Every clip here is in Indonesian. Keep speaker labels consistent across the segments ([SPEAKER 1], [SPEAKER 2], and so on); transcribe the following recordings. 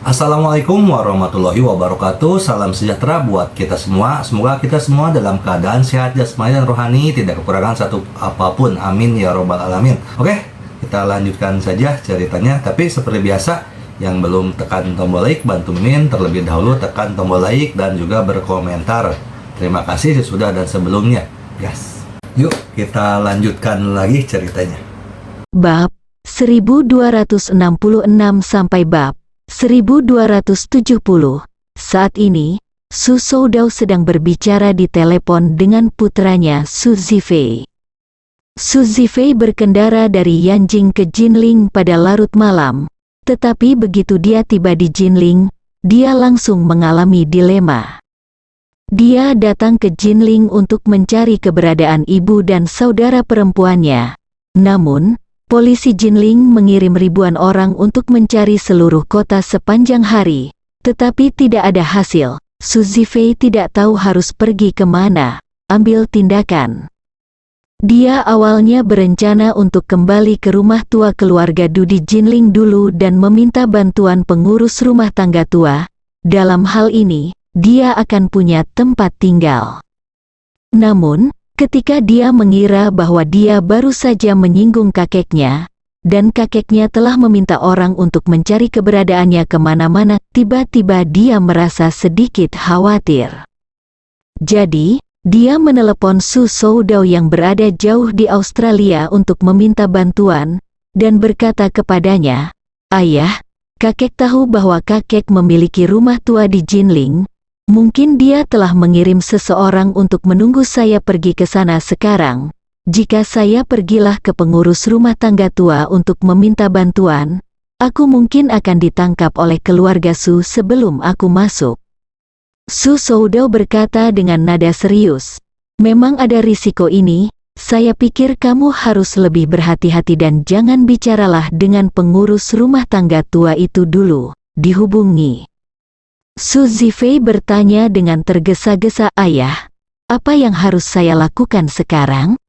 [SPEAKER 1] Assalamualaikum warahmatullahi wabarakatuh. Salam sejahtera buat kita semua. Semoga kita semua dalam keadaan sehat jasmani dan rohani, tidak kekurangan satu apapun. Amin ya robbal alamin. Oke, kita lanjutkan saja ceritanya. Tapi seperti biasa, yang belum tekan tombol like, bantu Mimin terlebih dahulu tekan tombol like dan juga berkomentar. Terima kasih sesudah dan sebelumnya. Yes. Yuk kita lanjutkan lagi ceritanya.
[SPEAKER 2] Bab 1266 sampai bab 1270. Saat ini, Su Soudao sedang berbicara di telepon dengan putranya Su Zifei. Su Zifei berkendara dari Yanjing ke Jinling pada larut malam, tetapi begitu dia tiba di Jinling, dia langsung mengalami dilema. Dia datang ke Jinling untuk mencari keberadaan ibu dan saudara perempuannya. Namun, polisi Jinling mengirim ribuan orang untuk mencari seluruh kota sepanjang hari, tetapi tidak ada hasil. Su Zifei tidak tahu harus pergi kemana, ambil tindakan. Dia awalnya berencana untuk kembali ke rumah tua keluarga Du di Jinling dulu dan meminta bantuan pengurus rumah tangga tua. Dalam hal ini, dia akan punya tempat tinggal. Namun, ketika dia mengira bahwa dia baru saja menyinggung kakeknya, dan kakeknya telah meminta orang untuk mencari keberadaannya kemana-mana, tiba-tiba dia merasa sedikit khawatir. Jadi, dia menelepon Su Soudao yang berada jauh di Australia untuk meminta bantuan, dan berkata kepadanya, "Ayah, kakek tahu bahwa kakek memiliki rumah tua di Jinling. Mungkin dia telah mengirim seseorang untuk menunggu saya pergi ke sana sekarang. Jika saya pergilah ke pengurus rumah tangga tua untuk meminta bantuan, aku mungkin akan ditangkap oleh keluarga Su sebelum aku masuk." Su Soudao berkata dengan nada serius, "Memang ada risiko ini, saya pikir kamu harus lebih berhati-hati dan jangan bicaralah dengan pengurus rumah tangga tua itu dulu, dihubungi." Su Zifei bertanya dengan tergesa-gesa, "Ayah, apa yang harus saya lakukan sekarang?"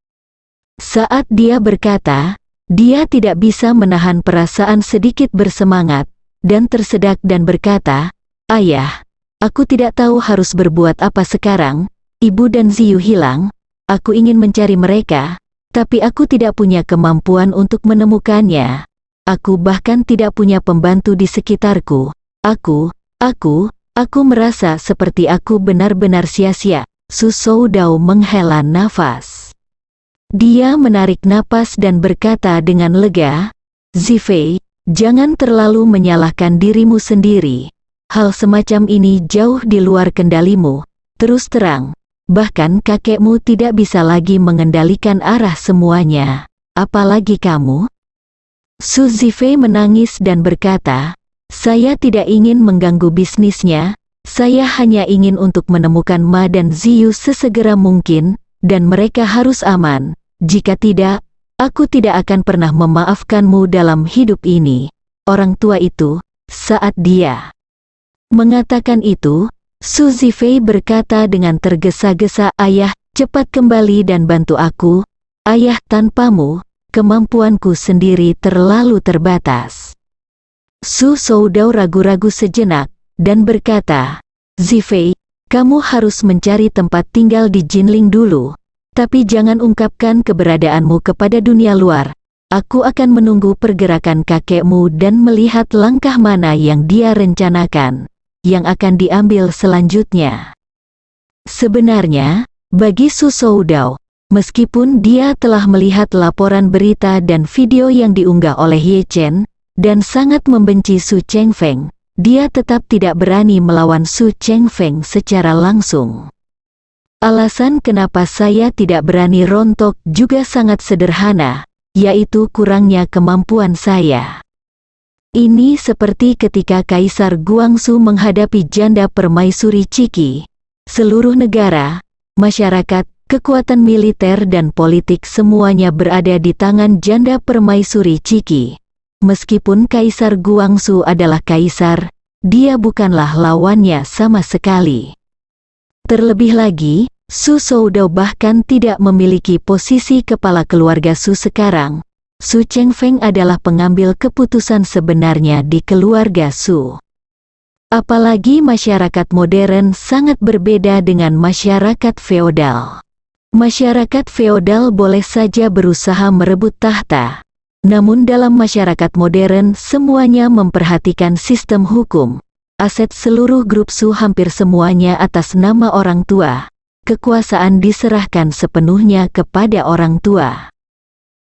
[SPEAKER 2] Saat dia berkata, dia tidak bisa menahan perasaan sedikit bersemangat, dan tersedak dan berkata, "Ayah, aku tidak tahu harus berbuat apa sekarang. Ibu dan Ziyu hilang, aku ingin mencari mereka, tapi aku tidak punya kemampuan untuk menemukannya. Aku bahkan tidak punya pembantu di sekitarku. Aku merasa seperti aku benar-benar sia-sia." Su Soudao menghela nafas. Dia menarik napas dan berkata dengan lega, "Zifei, jangan terlalu menyalahkan dirimu sendiri. Hal semacam ini jauh di luar kendalimu. Terus terang, bahkan kakekmu tidak bisa lagi mengendalikan arah semuanya. Apalagi kamu?" Su Zifei menangis dan berkata, "Saya tidak ingin mengganggu bisnisnya, saya hanya ingin untuk menemukan Ma dan Ziyu sesegera mungkin, dan mereka harus aman. Jika tidak, aku tidak akan pernah memaafkanmu dalam hidup ini." Orang tua itu, saat dia mengatakan itu, Su Zifei berkata dengan tergesa-gesa, "Ayah, cepat kembali dan bantu aku. Ayah, tanpamu, kemampuanku sendiri terlalu terbatas." Su Soudao ragu-ragu sejenak, dan berkata, "Zifei, kamu harus mencari tempat tinggal di Jinling dulu, tapi jangan ungkapkan keberadaanmu kepada dunia luar. Aku akan menunggu pergerakan kakekmu dan melihat langkah mana yang dia rencanakan, yang akan diambil selanjutnya." Sebenarnya, bagi Su Soudao, meskipun dia telah melihat laporan berita dan video yang diunggah oleh Ye Chen, dan sangat membenci Su Chengfeng, dia tetap tidak berani melawan Su Chengfeng secara langsung. "Alasan kenapa saya tidak berani rontok juga sangat sederhana, yaitu kurangnya kemampuan saya. Ini seperti ketika Kaisar Guangxu menghadapi janda permaisuri Qixi. Seluruh negara, masyarakat, kekuatan militer dan politik semuanya berada di tangan janda permaisuri Qixi. Meskipun Kaisar Guangxu adalah kaisar, dia bukanlah lawannya sama sekali. Terlebih lagi, Su Soudao bahkan tidak memiliki posisi kepala keluarga Su sekarang. Su Chengfeng adalah pengambil keputusan sebenarnya di keluarga Su. Apalagi masyarakat modern sangat berbeda dengan masyarakat feodal. Masyarakat feodal boleh saja berusaha merebut tahta. Namun dalam masyarakat modern semuanya memperhatikan sistem hukum. Aset seluruh grup Su hampir semuanya atas nama orang tua. Kekuasaan diserahkan sepenuhnya kepada orang tua.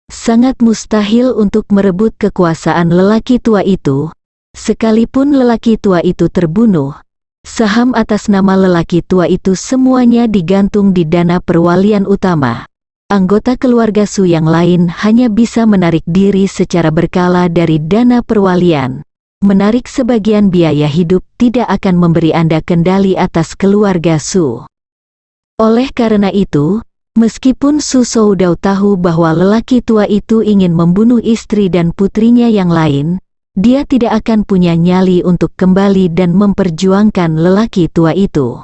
[SPEAKER 2] Sangat mustahil untuk merebut kekuasaan lelaki tua itu. Sekalipun lelaki tua itu terbunuh, saham atas nama lelaki tua itu semuanya digantung di dana perwalian utama. Anggota keluarga Su yang lain hanya bisa menarik diri secara berkala dari dana perwalian. Menarik sebagian biaya hidup tidak akan memberi Anda kendali atas keluarga Su. Oleh karena itu, meskipun Su Soudao tahu bahwa lelaki tua itu ingin membunuh istri dan putrinya yang lain, dia tidak akan punya nyali untuk kembali dan memperjuangkan lelaki tua itu.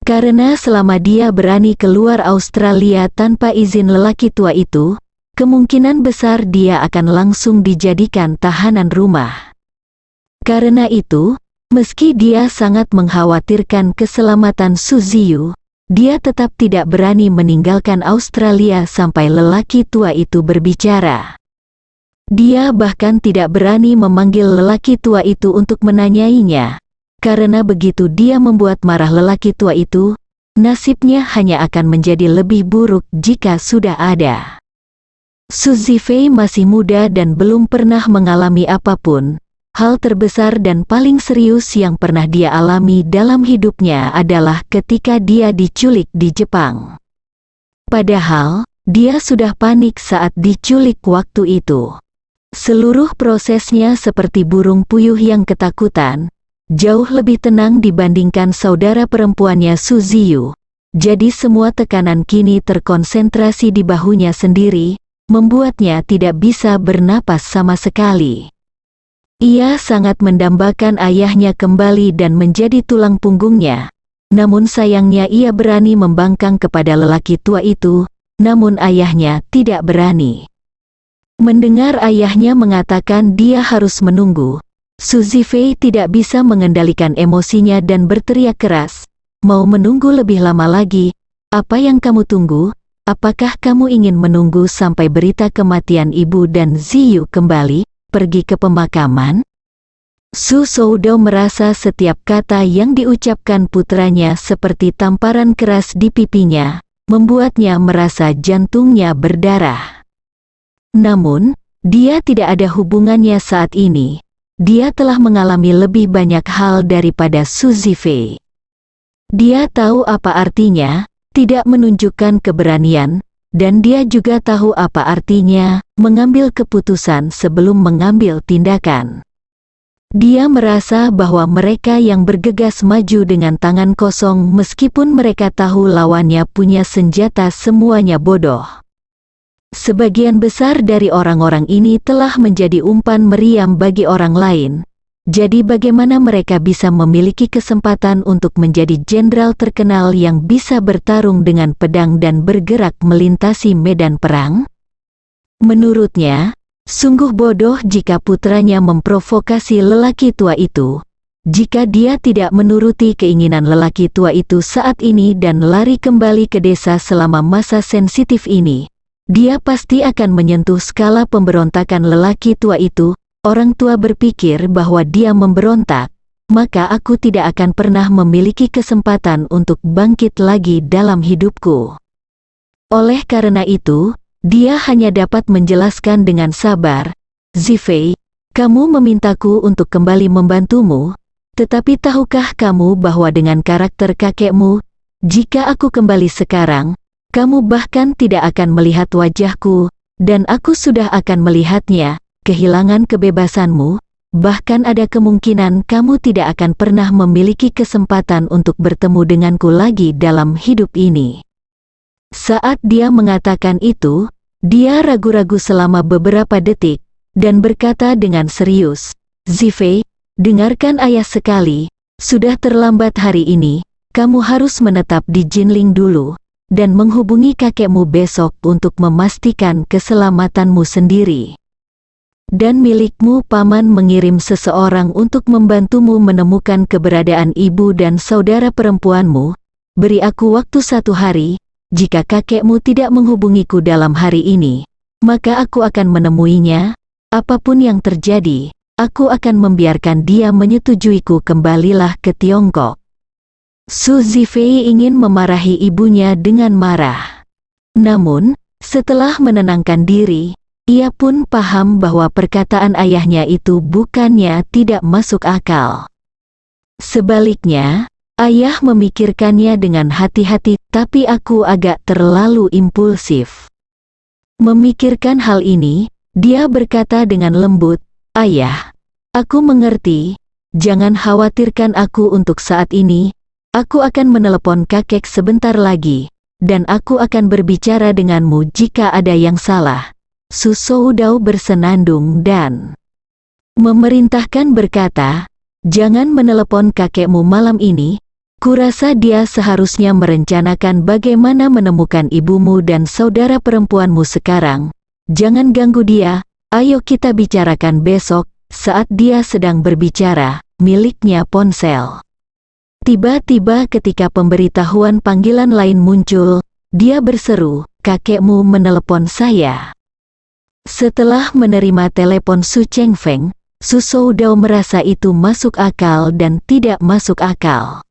[SPEAKER 2] Karena selama dia berani keluar Australia tanpa izin lelaki tua itu, kemungkinan besar dia akan langsung dijadikan tahanan rumah. Karena itu, meski dia sangat mengkhawatirkan keselamatan Su Ziyu, dia tetap tidak berani meninggalkan Australia sampai lelaki tua itu berbicara. Dia bahkan tidak berani memanggil lelaki tua itu untuk menanyainya, karena begitu dia membuat marah lelaki tua itu, nasibnya hanya akan menjadi lebih buruk jika sudah ada. Su Zifei masih muda dan belum pernah mengalami apapun. Hal terbesar dan paling serius yang pernah dia alami dalam hidupnya adalah ketika dia diculik di Jepang. Padahal, dia sudah panik saat diculik waktu itu. Seluruh prosesnya seperti burung puyuh yang ketakutan, jauh lebih tenang dibandingkan saudara perempuannya Su Ziyu. Jadi semua tekanan kini terkonsentrasi di bahunya sendiri, membuatnya tidak bisa bernapas sama sekali. Ia sangat mendambakan ayahnya kembali dan menjadi tulang punggungnya. Namun sayangnya ia berani membangkang kepada lelaki tua itu, namun ayahnya tidak berani. Mendengar ayahnya mengatakan dia harus menunggu, Su Zifei tidak bisa mengendalikan emosinya dan berteriak keras, "Mau menunggu lebih lama lagi? Apa yang kamu tunggu? Apakah kamu ingin menunggu sampai berita kematian ibu dan Ziyu kembali, pergi ke pemakaman?" Su Soudao merasa setiap kata yang diucapkan putranya seperti tamparan keras di pipinya, membuatnya merasa jantungnya berdarah. Namun, dia tidak ada hubungannya saat ini. Dia telah mengalami lebih banyak hal daripada Su Zifei. Dia tahu apa artinya tidak menunjukkan keberanian, dan dia juga tahu apa artinya mengambil keputusan sebelum mengambil tindakan. Dia merasa bahwa mereka yang bergegas maju dengan tangan kosong meskipun mereka tahu lawannya punya senjata semuanya bodoh. Sebagian besar dari orang-orang ini telah menjadi umpan meriam bagi orang lain. Jadi bagaimana mereka bisa memiliki kesempatan untuk menjadi jenderal terkenal yang bisa bertarung dengan pedang dan bergerak melintasi medan perang? Menurutnya, sungguh bodoh jika putranya memprovokasi lelaki tua itu. Jika dia tidak menuruti keinginan lelaki tua itu saat ini dan lari kembali ke desa selama masa sensitif ini, dia pasti akan menyentuh skala pemberontakan lelaki tua itu. Orang tua berpikir bahwa dia memberontak, maka aku tidak akan pernah memiliki kesempatan untuk bangkit lagi dalam hidupku. Oleh karena itu, dia hanya dapat menjelaskan dengan sabar, "Zifei, kamu memintaku untuk kembali membantumu, tetapi tahukah kamu bahwa dengan karakter kakekmu, jika aku kembali sekarang, kamu bahkan tidak akan melihat wajahku, dan aku sudah akan melihatnya, kehilangan kebebasanmu, bahkan ada kemungkinan kamu tidak akan pernah memiliki kesempatan untuk bertemu denganku lagi dalam hidup ini." Saat dia mengatakan itu, dia ragu-ragu selama beberapa detik, dan berkata dengan serius, "Zifei, dengarkan ayah sekali, sudah terlambat hari ini, kamu harus menetap di Jinling dulu, dan menghubungi kakekmu besok untuk memastikan keselamatanmu sendiri." Dan milikmu paman mengirim seseorang untuk membantumu menemukan keberadaan ibu dan saudara perempuanmu. Beri aku waktu 1 hari, jika kakekmu tidak menghubungiku dalam hari ini, maka aku akan menemuinya. Apapun yang terjadi, aku akan membiarkan dia menyetujuiku. Kembalilah ke Tiongkok. Su Zifei ingin memarahi ibunya dengan marah. Namun, setelah menenangkan diri, ia pun paham bahwa perkataan ayahnya itu bukannya tidak masuk akal. Sebaliknya, ayah memikirkannya dengan hati-hati, tapi aku agak terlalu impulsif. Memikirkan hal ini, dia berkata dengan lembut, "Ayah, aku mengerti, jangan khawatirkan aku untuk saat ini, aku akan menelepon kakek sebentar lagi, dan aku akan berbicara denganmu jika ada yang salah." Su Soudao bersenandung dan memerintahkan berkata, "Jangan menelepon kakekmu malam ini, kurasa dia seharusnya merencanakan bagaimana menemukan ibumu dan saudara perempuanmu sekarang. Jangan ganggu dia, ayo kita bicarakan besok." Saat dia sedang berbicara, miliknya ponsel. Tiba-tiba ketika pemberitahuan panggilan lain muncul, dia berseru, "Kakekmu menelepon saya." Setelah menerima telepon Su Chengfeng, Su Soudao merasa itu masuk akal dan tidak masuk akal.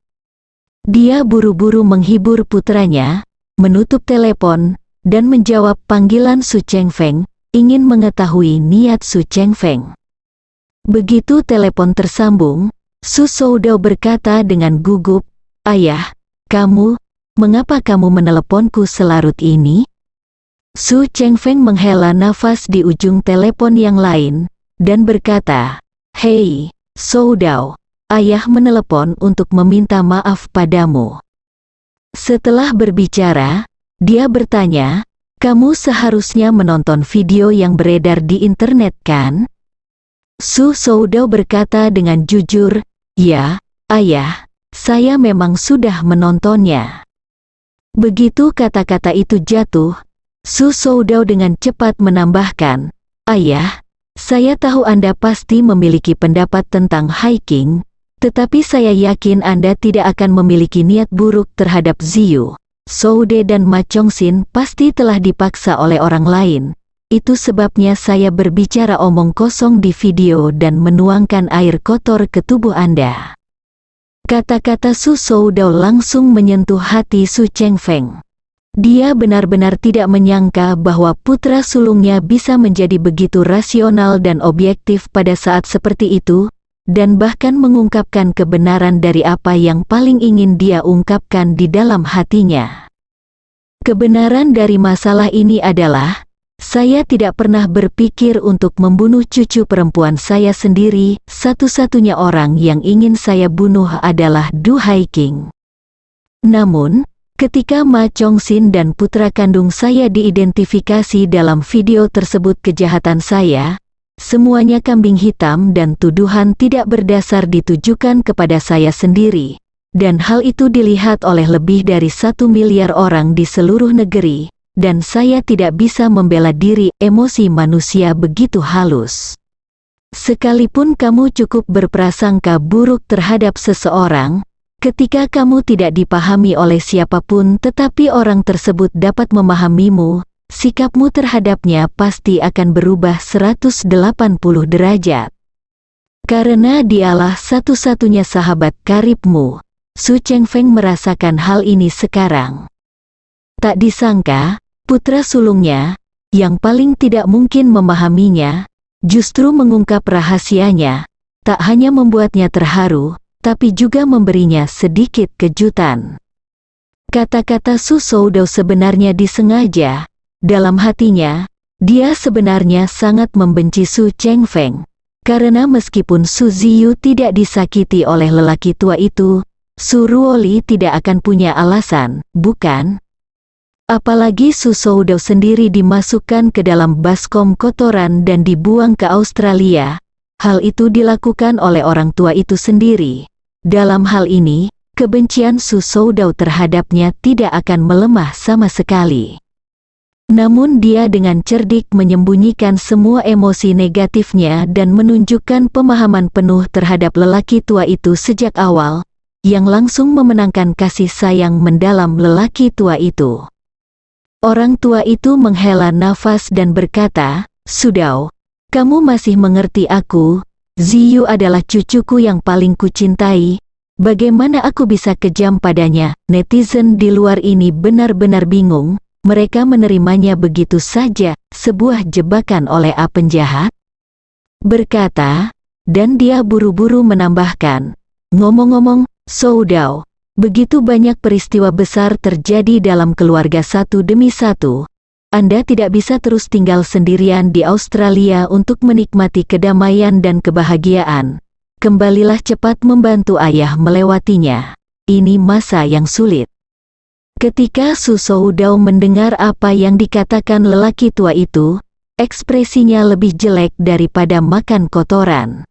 [SPEAKER 2] Dia buru-buru menghibur putranya, menutup telepon, dan menjawab panggilan Su Chengfeng, ingin mengetahui niat Su Chengfeng. Begitu telepon tersambung, Su Soudao berkata dengan gugup, "Ayah, mengapa kamu meneleponku selarut ini?" Su Chengfeng menghela nafas di ujung telepon yang lain, dan berkata, "Hei, Soudao, ayah menelepon untuk meminta maaf padamu." Setelah berbicara, dia bertanya, "Kamu seharusnya menonton video yang beredar di internet kan?" Su Soudao berkata dengan jujur, "Ya, ayah, saya memang sudah menontonnya." Begitu kata-kata itu jatuh, Su Soudao dengan cepat menambahkan, "Ayah, saya tahu Anda pasti memiliki pendapat tentang hiking, tetapi saya yakin Anda tidak akan memiliki niat buruk terhadap Ziyu, Soude dan Ma Chongxin pasti telah dipaksa oleh orang lain. Itu sebabnya saya berbicara omong kosong di video dan menuangkan air kotor ke tubuh Anda." Kata-kata Su Soudao langsung menyentuh hati Su Chengfeng. Dia benar-benar tidak menyangka bahwa putra sulungnya bisa menjadi begitu rasional dan objektif pada saat seperti itu, dan bahkan mengungkapkan kebenaran dari apa yang paling ingin dia ungkapkan di dalam hatinya. Kebenaran dari masalah ini adalah, saya tidak pernah berpikir untuk membunuh cucu perempuan saya sendiri. Satu-satunya orang yang ingin saya bunuh adalah Du Haiking. Namun, ketika Ma Chongxin dan putra kandung saya diidentifikasi dalam video tersebut, kejahatan saya, semuanya kambing hitam dan tuduhan tidak berdasar ditujukan kepada saya sendiri, dan hal itu dilihat oleh lebih dari 1 miliar orang di seluruh negeri, dan saya tidak bisa membela diri. Emosi manusia begitu halus. Sekalipun kamu cukup berprasangka buruk terhadap seseorang, ketika kamu tidak dipahami oleh siapapun tetapi orang tersebut dapat memahamimu, sikapmu terhadapnya pasti akan berubah 180 derajat. Karena dialah satu-satunya sahabat karibmu. Su Chengfeng merasakan hal ini sekarang. Tak disangka, putra sulungnya, yang paling tidak mungkin memahaminya, justru mengungkap rahasianya, tak hanya membuatnya terharu, tapi juga memberinya sedikit kejutan. Kata-kata Su Soudao sebenarnya disengaja. Dalam hatinya, dia sebenarnya sangat membenci Su Chengfeng. Karena meskipun Su Ziyu tidak disakiti oleh lelaki tua itu, Su Ruoli tidak akan punya alasan, bukan? Apalagi Su Soudao sendiri dimasukkan ke dalam baskom kotoran dan dibuang ke Australia. Hal itu dilakukan oleh orang tua itu sendiri. Dalam hal ini, kebencian Su Soudao terhadapnya tidak akan melemah sama sekali. Namun dia dengan cerdik menyembunyikan semua emosi negatifnya dan menunjukkan pemahaman penuh terhadap lelaki tua itu sejak awal, yang langsung memenangkan kasih sayang mendalam lelaki tua itu. Orang tua itu menghela nafas dan berkata, "Sudau, kamu masih mengerti aku. Ziyu adalah cucuku yang paling kucintai. Bagaimana aku bisa kejam padanya?" Netizen di luar ini benar-benar bingung. Mereka menerimanya begitu saja, sebuah jebakan oleh A penjahat. Berkata, dan dia buru-buru menambahkan, "Ngomong-ngomong, Soudao, begitu banyak peristiwa besar terjadi dalam keluarga satu demi satu. Anda tidak bisa terus tinggal sendirian di Australia untuk menikmati kedamaian dan kebahagiaan. Kembalilah cepat membantu ayah melewatinya. Ini masa yang sulit." Ketika Su Soudao mendengar apa yang dikatakan lelaki tua itu, ekspresinya lebih jelek daripada makan kotoran.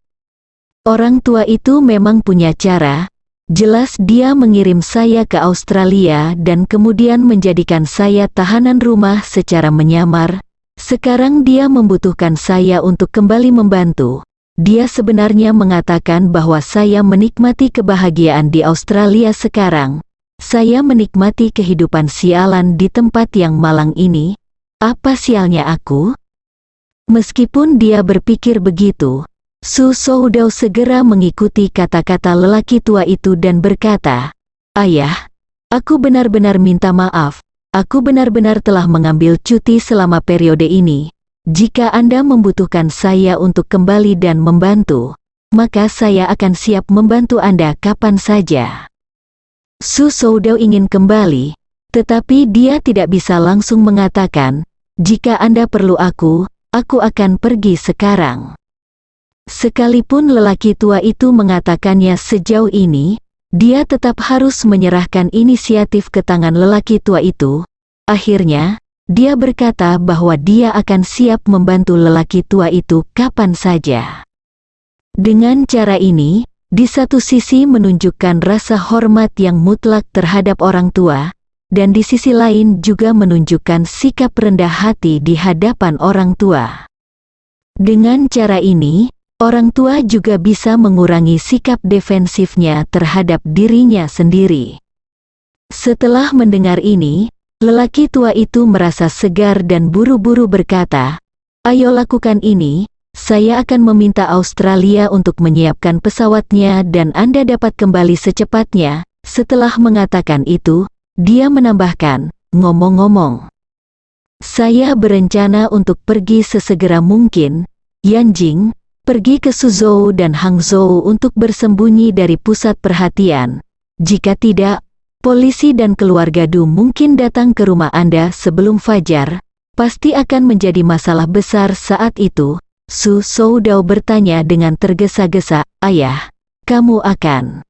[SPEAKER 2] Orang tua itu memang punya cara. Jelas dia mengirim saya ke Australia dan kemudian menjadikan saya tahanan rumah secara menyamar. Sekarang dia membutuhkan saya untuk kembali membantu. Dia sebenarnya mengatakan bahwa saya menikmati kebahagiaan di Australia sekarang. Saya menikmati kehidupan sialan di tempat yang malang ini. Apa sialnya aku? Meskipun dia berpikir begitu, Su Soudao segera mengikuti kata-kata lelaki tua itu dan berkata, "Ayah, aku benar-benar minta maaf. Aku benar-benar telah mengambil cuti selama periode ini. Jika Anda membutuhkan saya untuk kembali dan membantu, maka saya akan siap membantu Anda kapan saja." Su Soudao ingin kembali, tetapi dia tidak bisa langsung mengatakan, "Jika Anda perlu aku akan pergi sekarang." Sekalipun lelaki tua itu mengatakannya sejauh ini, dia tetap harus menyerahkan inisiatif ke tangan lelaki tua itu. Akhirnya, dia berkata bahwa dia akan siap membantu lelaki tua itu kapan saja. Dengan cara ini, di satu sisi menunjukkan rasa hormat yang mutlak terhadap orang tua, dan di sisi lain juga menunjukkan sikap rendah hati di hadapan orang tua. Dengan cara ini, orang tua juga bisa mengurangi sikap defensifnya terhadap dirinya sendiri. Setelah mendengar ini, lelaki tua itu merasa segar dan buru-buru berkata, "Ayo lakukan ini. Saya akan meminta Australia untuk menyiapkan pesawatnya dan Anda dapat kembali secepatnya." Setelah mengatakan itu, dia menambahkan, "Ngomong-ngomong, saya berencana untuk pergi sesegera mungkin. Yanjing, pergi ke Suzhou dan Hangzhou untuk bersembunyi dari pusat perhatian. Jika tidak, polisi dan keluarga Du mungkin datang ke rumah Anda sebelum fajar. Pasti akan menjadi masalah besar saat itu." Su Soudao bertanya dengan tergesa-gesa, "Ayah, kamu akan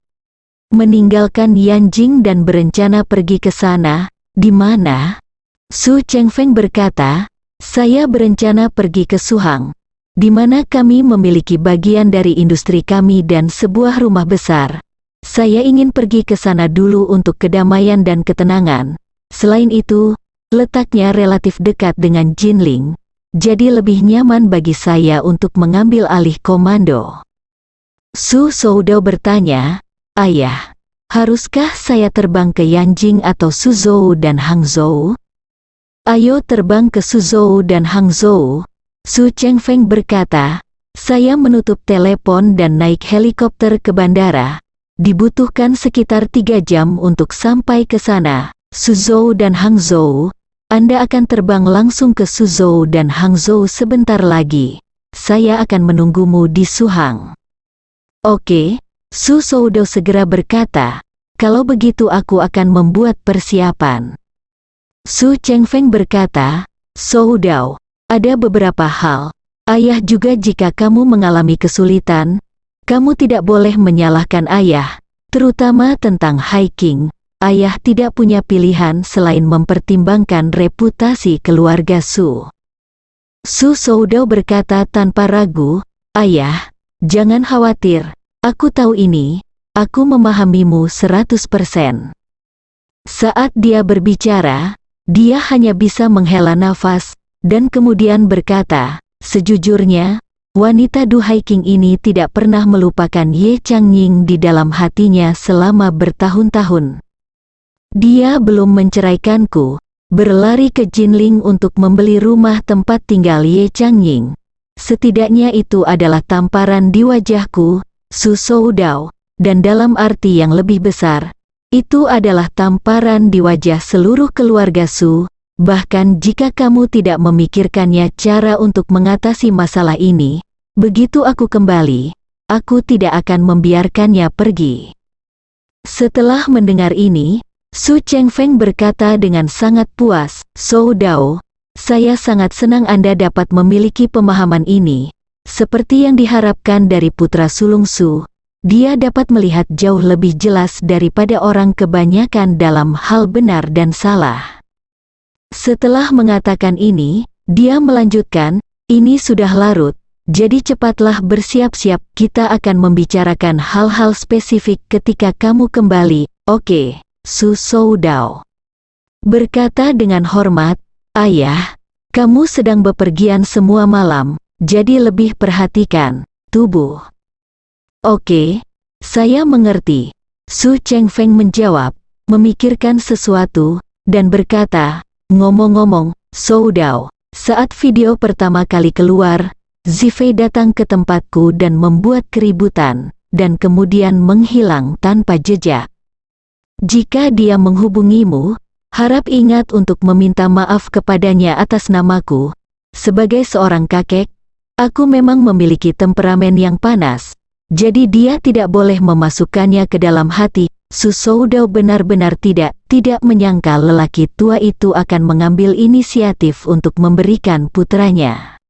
[SPEAKER 2] meninggalkan Yanjing dan berencana pergi ke sana? Di mana?" Su Chengfeng berkata, "Saya berencana pergi ke Suhang, di mana kami memiliki bagian dari industri kami dan sebuah rumah besar. Saya ingin pergi ke sana dulu untuk kedamaian dan ketenangan. Selain itu, letaknya relatif dekat dengan Jinling. Jadi lebih nyaman bagi saya untuk mengambil alih komando." Su Soudao bertanya, "Ayah, haruskah saya terbang ke Yanjing atau Suzhou dan Hangzhou?" "Ayo terbang ke Suzhou dan Hangzhou." Su Chengfeng berkata, "Saya menutup telepon dan naik helikopter ke bandara. Dibutuhkan sekitar 3 jam untuk sampai ke sana. Suzhou dan Hangzhou. Anda akan terbang langsung ke Suzhou dan Hangzhou sebentar lagi. Saya akan menunggumu di Suhang." "Oke," Su Soudao segera berkata, "kalau begitu aku akan membuat persiapan." Su Chengfeng berkata, "Soudao, ada beberapa hal. Ayah juga jika kamu mengalami kesulitan, kamu tidak boleh menyalahkan ayah, terutama tentang hiking. Ayah tidak punya pilihan selain mempertimbangkan reputasi keluarga Su." Su Soudao berkata tanpa ragu, "Ayah, jangan khawatir, aku tahu ini, aku memahamimu 100%. Saat dia berbicara, dia hanya bisa menghela nafas, dan kemudian berkata, sejujurnya, wanita Du Haiking ini tidak pernah melupakan Ye Changying di dalam hatinya selama bertahun-tahun. Dia belum menceraikanku, berlari ke Jinling untuk membeli rumah tempat tinggal Ye Changying. Setidaknya itu adalah tamparan di wajahku, Su Soudao, dan dalam arti yang lebih besar, itu adalah tamparan di wajah seluruh keluarga Su. Bahkan jika kamu tidak memikirkannya cara untuk mengatasi masalah ini, begitu aku kembali, aku tidak akan membiarkannya pergi. Setelah mendengar ini, Su Chengfeng berkata dengan sangat puas, Soudao, saya sangat senang Anda dapat memiliki pemahaman ini. Seperti yang diharapkan dari putra sulung Su, dia dapat melihat jauh lebih jelas daripada orang kebanyakan dalam hal benar dan salah. Setelah mengatakan ini, dia melanjutkan, ini sudah larut, jadi cepatlah bersiap-siap, kita akan membicarakan hal-hal spesifik ketika kamu kembali, oke, Su Soudao. Berkata dengan hormat, Ayah, kamu sedang bepergian semua malam, jadi lebih perhatikan tubuh. Oke, saya mengerti. Su Chengfeng menjawab, memikirkan sesuatu, dan berkata, ngomong-ngomong, Soudao, saat video pertama kali keluar, Zifei datang ke tempatku dan membuat keributan, dan kemudian menghilang tanpa jejak. Jika dia menghubungimu, harap ingat untuk meminta maaf kepadanya atas namaku. Sebagai seorang kakek, aku memang memiliki temperamen yang panas, jadi dia tidak boleh memasukkannya ke dalam hati. Su Soudao benar-benar tidak menyangka lelaki tua itu akan mengambil inisiatif untuk memberikan putranya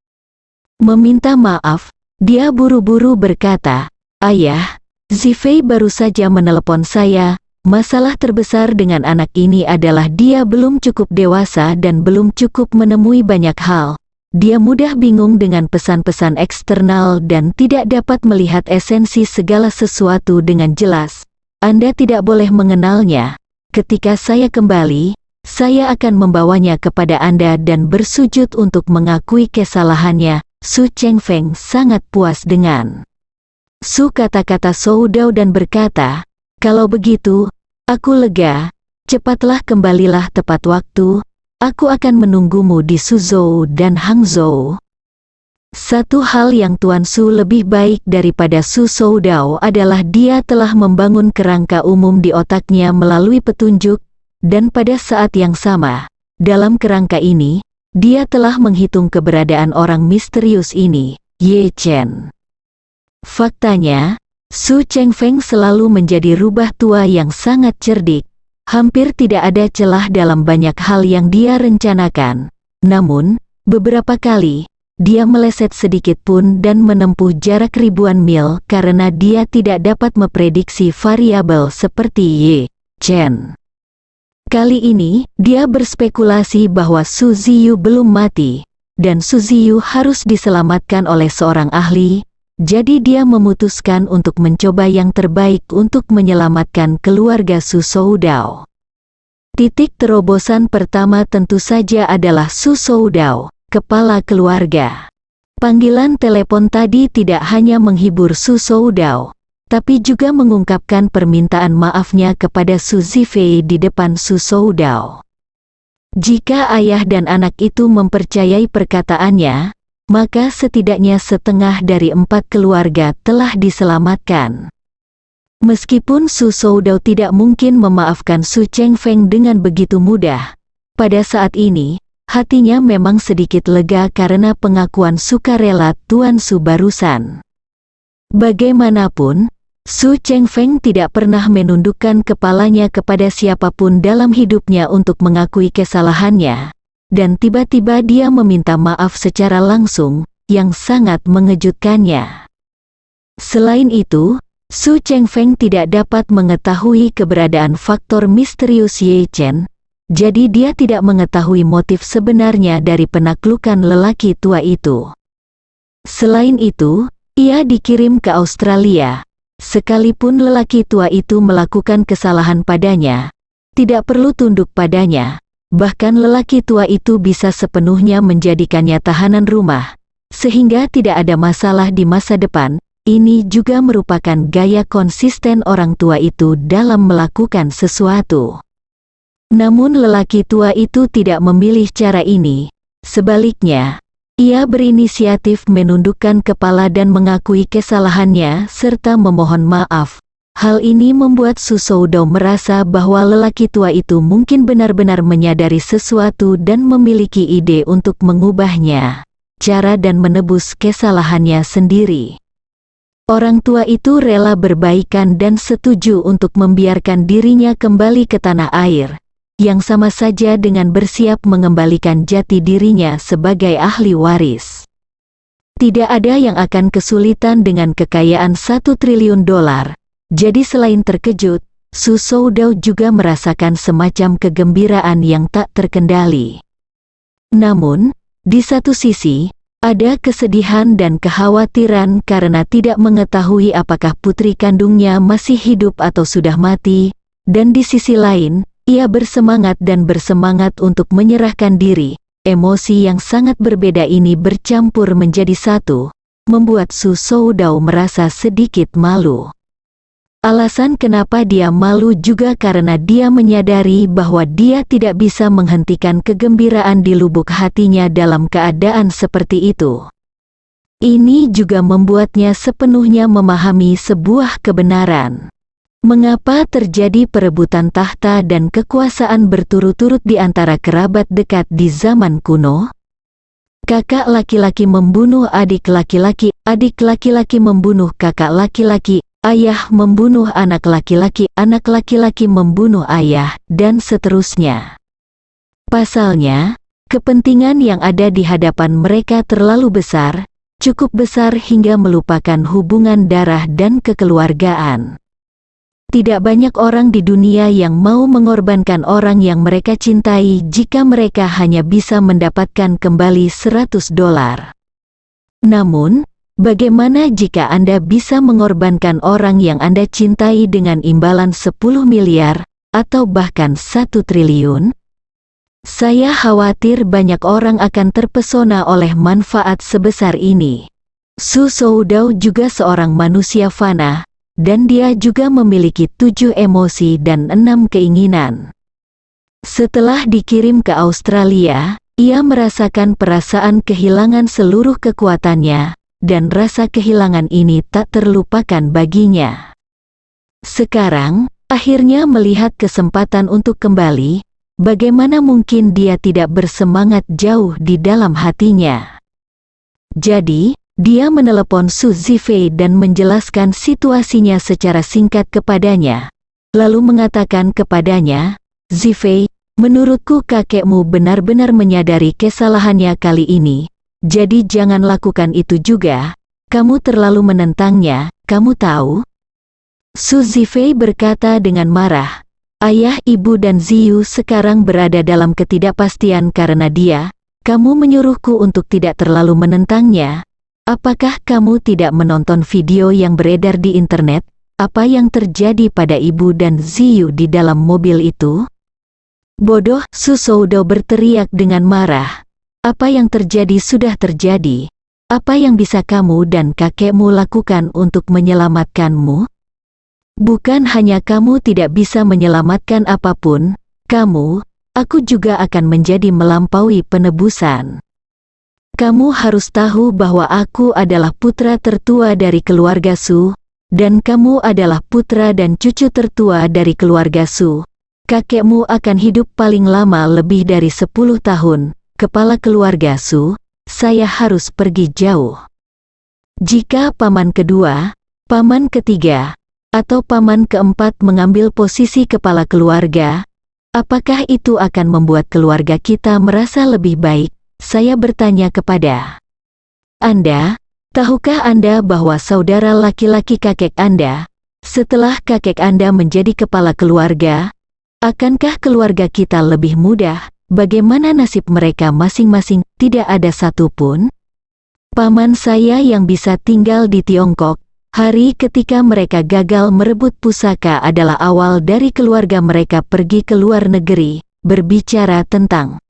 [SPEAKER 2] meminta maaf. Dia buru-buru berkata, Ayah, Zifei baru saja menelepon saya. Masalah terbesar dengan anak ini adalah dia belum cukup dewasa dan belum cukup menemui banyak hal. Dia mudah bingung dengan pesan-pesan eksternal dan tidak dapat melihat esensi segala sesuatu dengan jelas. Anda tidak boleh mengenalnya. Ketika saya kembali, saya akan membawanya kepada Anda dan bersujud untuk mengakui kesalahannya. Su Chengfeng sangat puas dengan Su kata-kata Soudao dan berkata, kalau begitu, aku lega, cepatlah kembalilah tepat waktu, aku akan menunggumu di Suzhou dan Hangzhou. Satu hal yang Tuan Su lebih baik daripada Su Soudao adalah dia telah membangun kerangka umum di otaknya melalui petunjuk, dan pada saat yang sama, dalam kerangka ini, dia telah menghitung keberadaan orang misterius ini, Ye Chen. Faktanya, Su Chengfeng selalu menjadi rubah tua yang sangat cerdik. Hampir tidak ada celah dalam banyak hal yang dia rencanakan. Namun, beberapa kali, dia meleset sedikit pun dan menempuh jarak ribuan mil karena dia tidak dapat memprediksi variabel seperti Ye Chen. Kali ini, dia berspekulasi bahwa Su Ziyu belum mati, dan Su Ziyu harus diselamatkan oleh seorang ahli. Jadi dia memutuskan untuk mencoba yang terbaik untuk menyelamatkan keluarga Su Soudao. Titik terobosan pertama tentu saja adalah Su Soudao, kepala keluarga. Panggilan telepon tadi tidak hanya menghibur Su Soudao, tapi juga mengungkapkan permintaan maafnya kepada Su Zifei di depan Su Soudao. Jika ayah dan anak itu mempercayai perkataannya, maka setidaknya setengah dari 4 keluarga telah diselamatkan. Meskipun Su Soudao tidak mungkin memaafkan Su Chengfeng dengan begitu mudah, pada saat ini, hatinya memang sedikit lega karena pengakuan sukarela Tuan Su barusan. Bagaimanapun, Su Chengfeng tidak pernah menundukkan kepalanya kepada siapapun dalam hidupnya untuk mengakui kesalahannya. Dan tiba-tiba dia meminta maaf secara langsung, yang sangat mengejutkannya. Selain itu, Su Chengfeng tidak dapat mengetahui keberadaan faktor misterius Ye Chen, jadi dia tidak mengetahui motif sebenarnya dari penaklukan lelaki tua itu. Selain itu, ia dikirim ke Australia. Sekalipun lelaki tua itu melakukan kesalahan padanya, tidak perlu tunduk padanya. bahkan lelaki tua itu bisa sepenuhnya menjadikannya tahanan rumah, sehingga tidak ada masalah di masa depan. Ini juga merupakan gaya konsisten orang tua itu dalam melakukan sesuatu. Namun lelaki tua itu tidak memilih cara ini. Sebaliknya, ia berinisiatif menundukkan kepala dan mengakui kesalahannya serta memohon maaf. Hal ini membuat Su Soudou merasa bahwa lelaki tua itu mungkin benar-benar menyadari sesuatu dan memiliki ide untuk mengubahnya, cara dan menebus kesalahannya sendiri. Orang tua itu rela berbaikan dan setuju untuk membiarkan dirinya kembali ke tanah air, yang sama saja dengan bersiap mengembalikan jati dirinya sebagai ahli waris. Tidak ada yang akan kesulitan dengan kekayaan 1 triliun dolar. Jadi selain terkejut, Su Soudou juga merasakan semacam kegembiraan yang tak terkendali. Namun, di satu sisi, ada kesedihan dan kekhawatiran karena tidak mengetahui apakah putri kandungnya masih hidup atau sudah mati, dan di sisi lain, ia bersemangat untuk menyerahkan diri. Emosi yang sangat berbeda ini bercampur menjadi satu, membuat Su Soudou merasa sedikit malu. Alasan kenapa dia malu juga karena dia menyadari bahwa dia tidak bisa menghentikan kegembiraan di lubuk hatinya dalam keadaan seperti itu. Ini juga membuatnya sepenuhnya memahami sebuah kebenaran. Mengapa terjadi perebutan tahta dan kekuasaan berturut-turut di antara kerabat dekat di zaman kuno? Kakak laki-laki membunuh adik laki-laki membunuh kakak laki-laki, ayah membunuh anak laki-laki membunuh ayah, dan seterusnya. Pasalnya, kepentingan yang ada di hadapan mereka terlalu besar, cukup besar hingga melupakan hubungan darah dan kekeluargaan. Tidak banyak orang di dunia yang mau mengorbankan orang yang mereka cintai jika mereka hanya bisa mendapatkan kembali $100. Namun, bagaimana jika Anda bisa mengorbankan orang yang Anda cintai dengan imbalan 10 miliar, atau bahkan 1 triliun? Saya khawatir banyak orang akan terpesona oleh manfaat sebesar ini. Su Soudou juga seorang manusia fana, dan dia juga memiliki 7 emosi dan 6 keinginan. Setelah dikirim ke Australia, ia merasakan perasaan kehilangan seluruh kekuatannya, dan rasa kehilangan ini tak terlupakan baginya. Sekarang, akhirnya melihat kesempatan untuk kembali, bagaimana mungkin dia tidak bersemangat jauh di dalam hatinya. Jadi, dia menelepon Su Zifei dan menjelaskan situasinya secara singkat kepadanya, lalu mengatakan kepadanya, "Zifei, menurutku kakekmu benar-benar menyadari kesalahannya kali ini. Jadi jangan lakukan itu juga, kamu terlalu menentangnya, kamu tahu?" Su Zifei berkata dengan marah, "Ayah, ibu dan Ziyu sekarang berada dalam ketidakpastian karena dia. Kamu menyuruhku untuk tidak terlalu menentangnya. Apakah kamu tidak menonton video yang beredar di internet? Apa yang terjadi pada ibu dan Ziyu di dalam mobil itu?" "Bodoh!" Su Soudou berteriak dengan marah. "Apa yang terjadi sudah terjadi. Apa yang bisa kamu dan kakekmu lakukan untuk menyelamatkanmu? Bukan hanya kamu tidak bisa menyelamatkan apapun, aku juga akan menjadi melampaui penebusan. Kamu harus tahu bahwa aku adalah putra tertua dari keluarga Su, dan kamu adalah putra dan cucu tertua dari keluarga Su. Kakekmu akan hidup paling lama lebih dari 10 tahun. Kepala keluarga Su, saya harus pergi jauh. Jika paman kedua, paman ketiga, atau paman keempat mengambil posisi kepala keluarga, apakah itu akan membuat keluarga kita merasa lebih baik?" Saya bertanya kepada Anda, tahukah Anda bahwa saudara laki-laki kakek Anda, setelah kakek Anda menjadi kepala keluarga, akankah keluarga kita lebih mudah? Bagaimana nasib mereka masing-masing? Tidak ada satupun. Paman saya yang bisa tinggal di Tiongkok, hari ketika mereka gagal merebut pusaka adalah awal dari keluarga mereka pergi ke luar negeri. berbicara tentang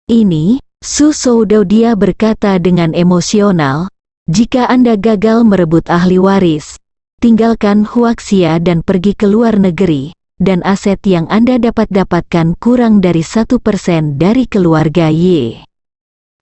[SPEAKER 2] ini. Su Soudao dia berkata dengan emosional, jika Anda gagal merebut ahli waris, tinggalkan Huaxia dan pergi ke luar negeri, dan aset yang Anda dapatkan kurang dari 1% dari keluarga Y.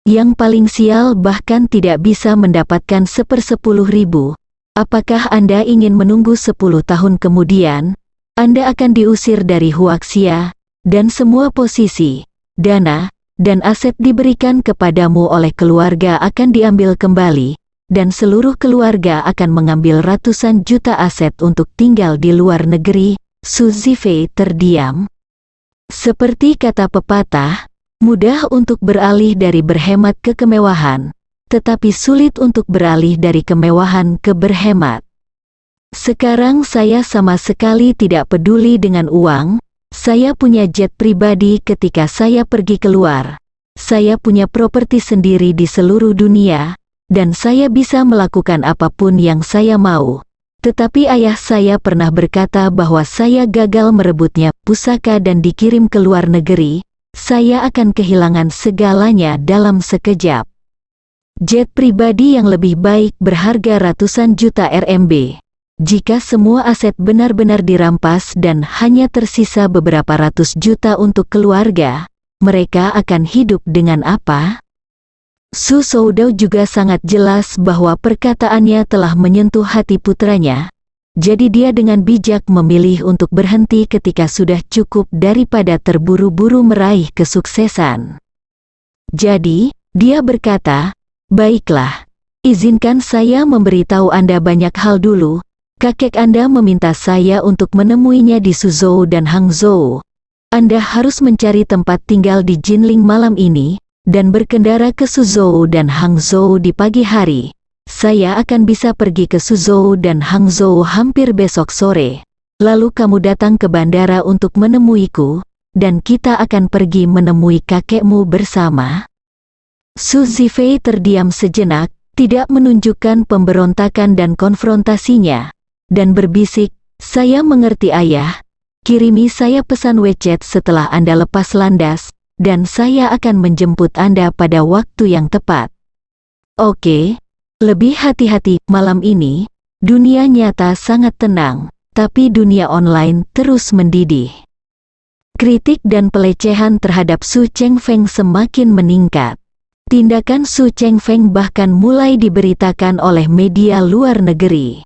[SPEAKER 2] Yang paling sial bahkan tidak bisa mendapatkan 1/10.000. Apakah Anda ingin menunggu 10 tahun kemudian? Anda akan diusir dari Huaxia, dan semua posisi, dana, dan aset diberikan kepadamu oleh keluarga akan diambil kembali, dan seluruh keluarga akan mengambil ratusan juta aset untuk tinggal di luar negeri. Su Zifei terdiam. Seperti kata pepatah, mudah untuk beralih dari berhemat ke kemewahan, tetapi sulit untuk beralih dari kemewahan ke berhemat. Sekarang saya sama sekali tidak peduli dengan uang. Saya punya jet pribadi ketika saya pergi keluar. Saya punya properti sendiri di seluruh dunia, dan saya bisa melakukan apapun yang saya mau. Tetapi ayah saya pernah berkata bahwa saya gagal merebutnya pusaka dan dikirim ke luar negeri. Saya akan kehilangan segalanya dalam sekejap. Jet pribadi yang lebih baik berharga ratusan juta RMB. Jika semua aset benar-benar dirampas dan hanya tersisa beberapa ratus juta untuk keluarga, mereka akan hidup dengan apa? Su Soudao juga sangat jelas bahwa perkataannya telah menyentuh hati putranya, jadi dia dengan bijak memilih untuk berhenti ketika sudah cukup daripada terburu-buru meraih kesuksesan. Jadi, dia berkata, "Baiklah, izinkan saya memberitahu Anda banyak hal dulu. Kakek Anda meminta saya untuk menemuinya di Suzhou dan Hangzhou. Anda harus mencari tempat tinggal di Jinling malam ini, dan berkendara ke Suzhou dan Hangzhou di pagi hari. Saya akan bisa pergi ke Suzhou dan Hangzhou hampir besok sore. Lalu kamu datang ke bandara untuk menemuiku, dan kita akan pergi menemui kakekmu bersama." Su Zifei terdiam sejenak, tidak menunjukkan pemberontakan dan konfrontasinya, dan berbisik, "Saya mengerti ayah, kirimi saya pesan WeChat setelah Anda lepas landas, dan saya akan menjemput Anda pada waktu yang tepat." Oke, lebih hati-hati. Malam ini, dunia nyata sangat tenang, tapi dunia online terus mendidih. Kritik dan pelecehan terhadap Su Chengfeng semakin meningkat. Tindakan Su Chengfeng bahkan mulai diberitakan oleh media luar negeri.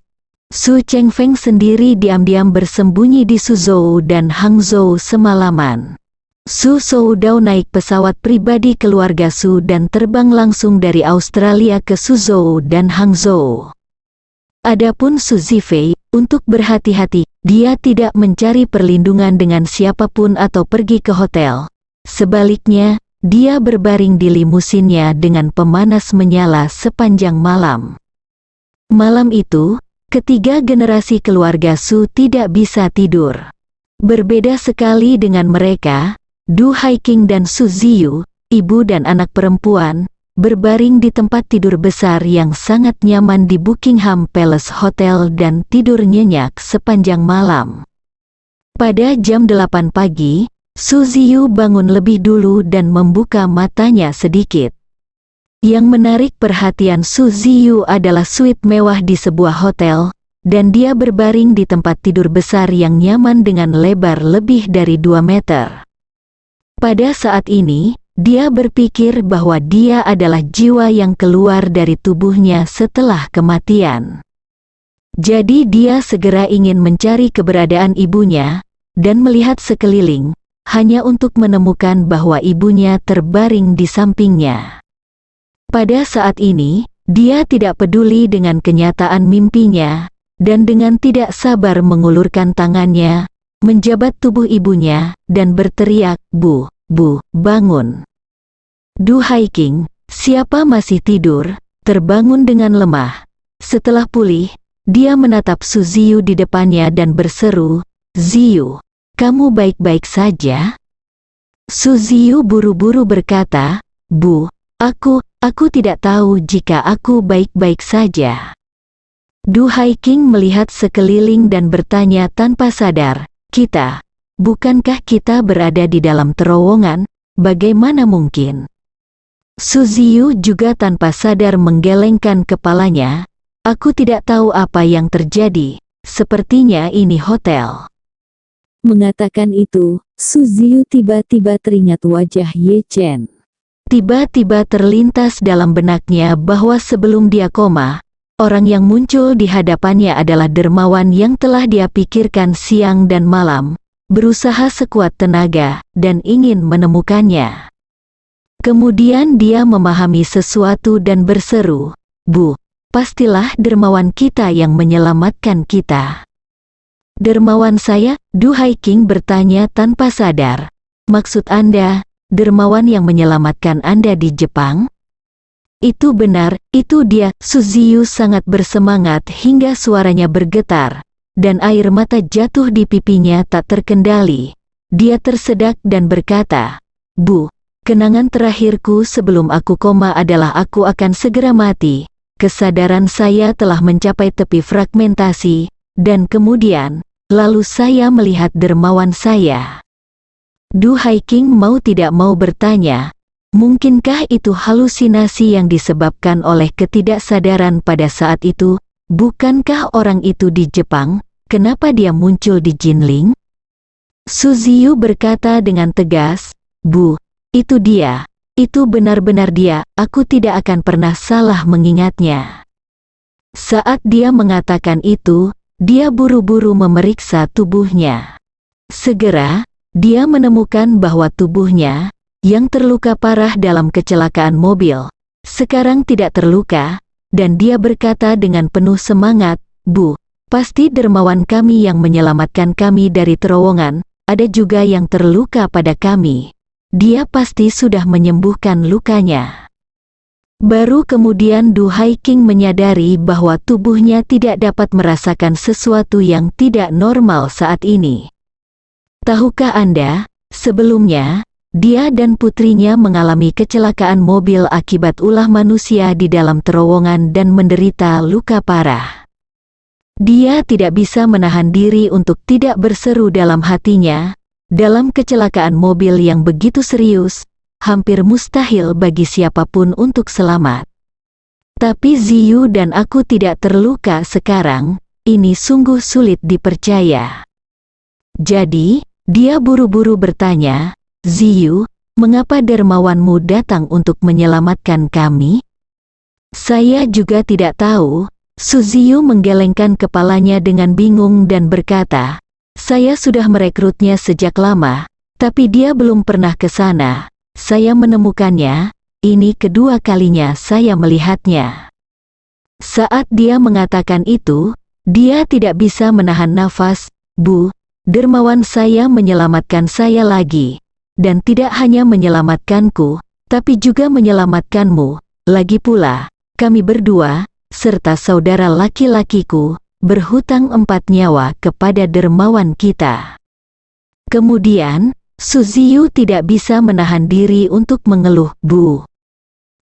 [SPEAKER 2] Su Chengfeng sendiri diam-diam bersembunyi di Suzhou dan Hangzhou semalaman. Su Soudao naik pesawat pribadi keluarga Su dan terbang langsung dari Australia ke Suzhou dan Hangzhou. Adapun Su Zifei, untuk berhati-hati, dia tidak mencari perlindungan dengan siapapun atau pergi ke hotel. Sebaliknya, dia berbaring di limusinnya dengan pemanas menyala sepanjang malam. Malam itu, ketiga generasi keluarga Su tidak bisa tidur. Berbeda sekali dengan mereka, Du Haiqing dan Su Ziyu, ibu dan anak perempuan, berbaring di tempat tidur besar yang sangat nyaman di Buckingham Palace Hotel dan tidur nyenyak sepanjang malam. Pada jam 8 pagi, Su Ziyu bangun lebih dulu dan membuka matanya sedikit. Yang menarik perhatian Su Ziyu adalah suite mewah di sebuah hotel, dan dia berbaring di tempat tidur besar yang nyaman dengan lebar lebih dari 2 meter. Pada saat ini, dia berpikir bahwa dia adalah jiwa yang keluar dari tubuhnya setelah kematian. Jadi dia segera ingin mencari keberadaan ibunya, dan melihat sekeliling, hanya untuk menemukan bahwa ibunya terbaring di sampingnya. Pada saat ini, dia tidak peduli dengan kenyataan mimpinya, dan dengan tidak sabar mengulurkan tangannya, menjabat tubuh ibunya, dan berteriak, "Bu, Bu, bangun." Du Haiqing, siapa masih tidur, terbangun dengan lemah. Setelah pulih, dia menatap Su Ziyu di depannya dan berseru, "Ziyu, kamu baik-baik saja?" Su Ziyu buru-buru berkata, "Bu, aku tidak tahu jika aku baik-baik saja." Du Haiqing melihat sekeliling dan bertanya tanpa sadar, bukankah kita berada di dalam terowongan? Bagaimana mungkin? Su Ziyu juga tanpa sadar menggelengkan kepalanya. Aku tidak tahu apa yang terjadi, sepertinya ini hotel.
[SPEAKER 3] Mengatakan itu, Su Ziyu tiba-tiba teringat wajah Ye Chen.
[SPEAKER 2] Tiba-tiba terlintas dalam benaknya bahwa sebelum dia koma, orang yang muncul di hadapannya adalah dermawan yang telah dia pikirkan siang dan malam, berusaha sekuat tenaga, dan ingin menemukannya. Kemudian dia memahami sesuatu dan berseru, "Bu, pastilah dermawan kita yang menyelamatkan kita." "Dermawan saya?" Du Haiking bertanya tanpa sadar. "Maksud Anda, dermawan yang menyelamatkan Anda di Jepang?" "Itu benar, itu dia." Su Ziyu sangat bersemangat hingga suaranya bergetar, dan air mata jatuh di pipinya tak terkendali. Dia tersedak dan berkata, "Bu, kenangan terakhirku sebelum aku koma adalah aku akan segera mati. Kesadaran saya telah mencapai tepi fragmentasi, dan kemudian, lalu saya melihat dermawan saya." Du Haiking mau tidak mau bertanya, mungkinkah itu halusinasi yang disebabkan oleh ketidaksadaran pada saat itu? Bukankah orang itu di Jepang? Kenapa dia muncul di Jinling? Su Ziyu berkata dengan tegas, "Bu, itu dia. Itu benar-benar dia. Aku tidak akan pernah salah mengingatnya." Saat dia mengatakan itu, dia buru-buru memeriksa tubuhnya. Segera, dia menemukan bahwa tubuhnya, yang terluka parah dalam kecelakaan mobil, sekarang tidak terluka, dan dia berkata dengan penuh semangat, "Bu, pasti dermawan kami yang menyelamatkan kami dari terowongan, ada juga yang terluka pada kami. Dia pasti sudah menyembuhkan lukanya." Baru kemudian Du Haiking menyadari bahwa tubuhnya tidak dapat merasakan sesuatu yang tidak normal saat ini. "Tahukah Anda, sebelumnya, dia dan putrinya mengalami kecelakaan mobil akibat ulah manusia di dalam terowongan dan menderita luka parah." Dia tidak bisa menahan diri untuk tidak berseru dalam hatinya, dalam kecelakaan mobil yang begitu serius, hampir mustahil bagi siapapun untuk selamat. Tapi Ziyu dan aku tidak terluka sekarang, ini sungguh sulit dipercaya. Jadi, dia buru-buru bertanya, "Ziyu, mengapa dermawanmu datang untuk menyelamatkan kami?" "Saya juga tidak tahu." Su Ziyu menggelengkan kepalanya dengan bingung dan berkata, "Saya sudah merekrutnya sejak lama, tapi dia belum pernah ke sana. Saya menemukannya, ini kedua kalinya saya melihatnya." Saat dia mengatakan itu, dia tidak bisa menahan nafas. "Bu, dermawan saya menyelamatkan saya lagi, dan tidak hanya menyelamatkanku, tapi juga menyelamatkanmu. Lagi pula, kami berdua, serta saudara laki-lakiku, berhutang 4 nyawa kepada dermawan kita." Kemudian, Su Ziyu tidak bisa menahan diri untuk mengeluh, "Bu,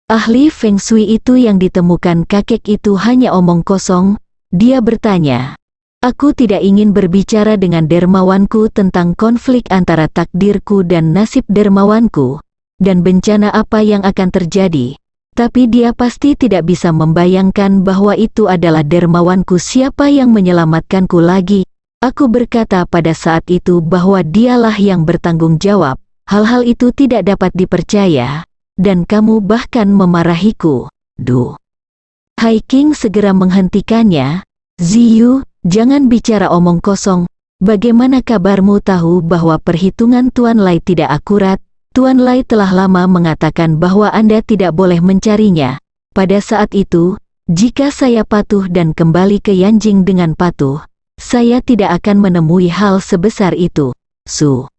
[SPEAKER 2] ahli Feng Shui itu yang ditemukan kakek itu hanya omong kosong." Dia bertanya, "Aku tidak ingin berbicara dengan dermawanku tentang konflik antara takdirku dan nasib dermawanku, dan bencana apa yang akan terjadi. Tapi dia pasti tidak bisa membayangkan bahwa itu adalah dermawanku. Siapa yang menyelamatkanku lagi?" Aku berkata pada saat itu bahwa dialah yang bertanggung jawab. Hal-hal itu tidak dapat dipercaya, dan kamu bahkan memarahiku. Du Haiking segera menghentikannya. "Ziyu, jangan bicara omong kosong. Bagaimana kabarmu tahu bahwa perhitungan Tuan Lai tidak akurat? Tuan Lai telah lama mengatakan bahwa Anda tidak boleh mencarinya. Pada saat itu, jika saya patuh dan kembali ke Yanjing dengan patuh, saya tidak akan menemui hal sebesar itu." Su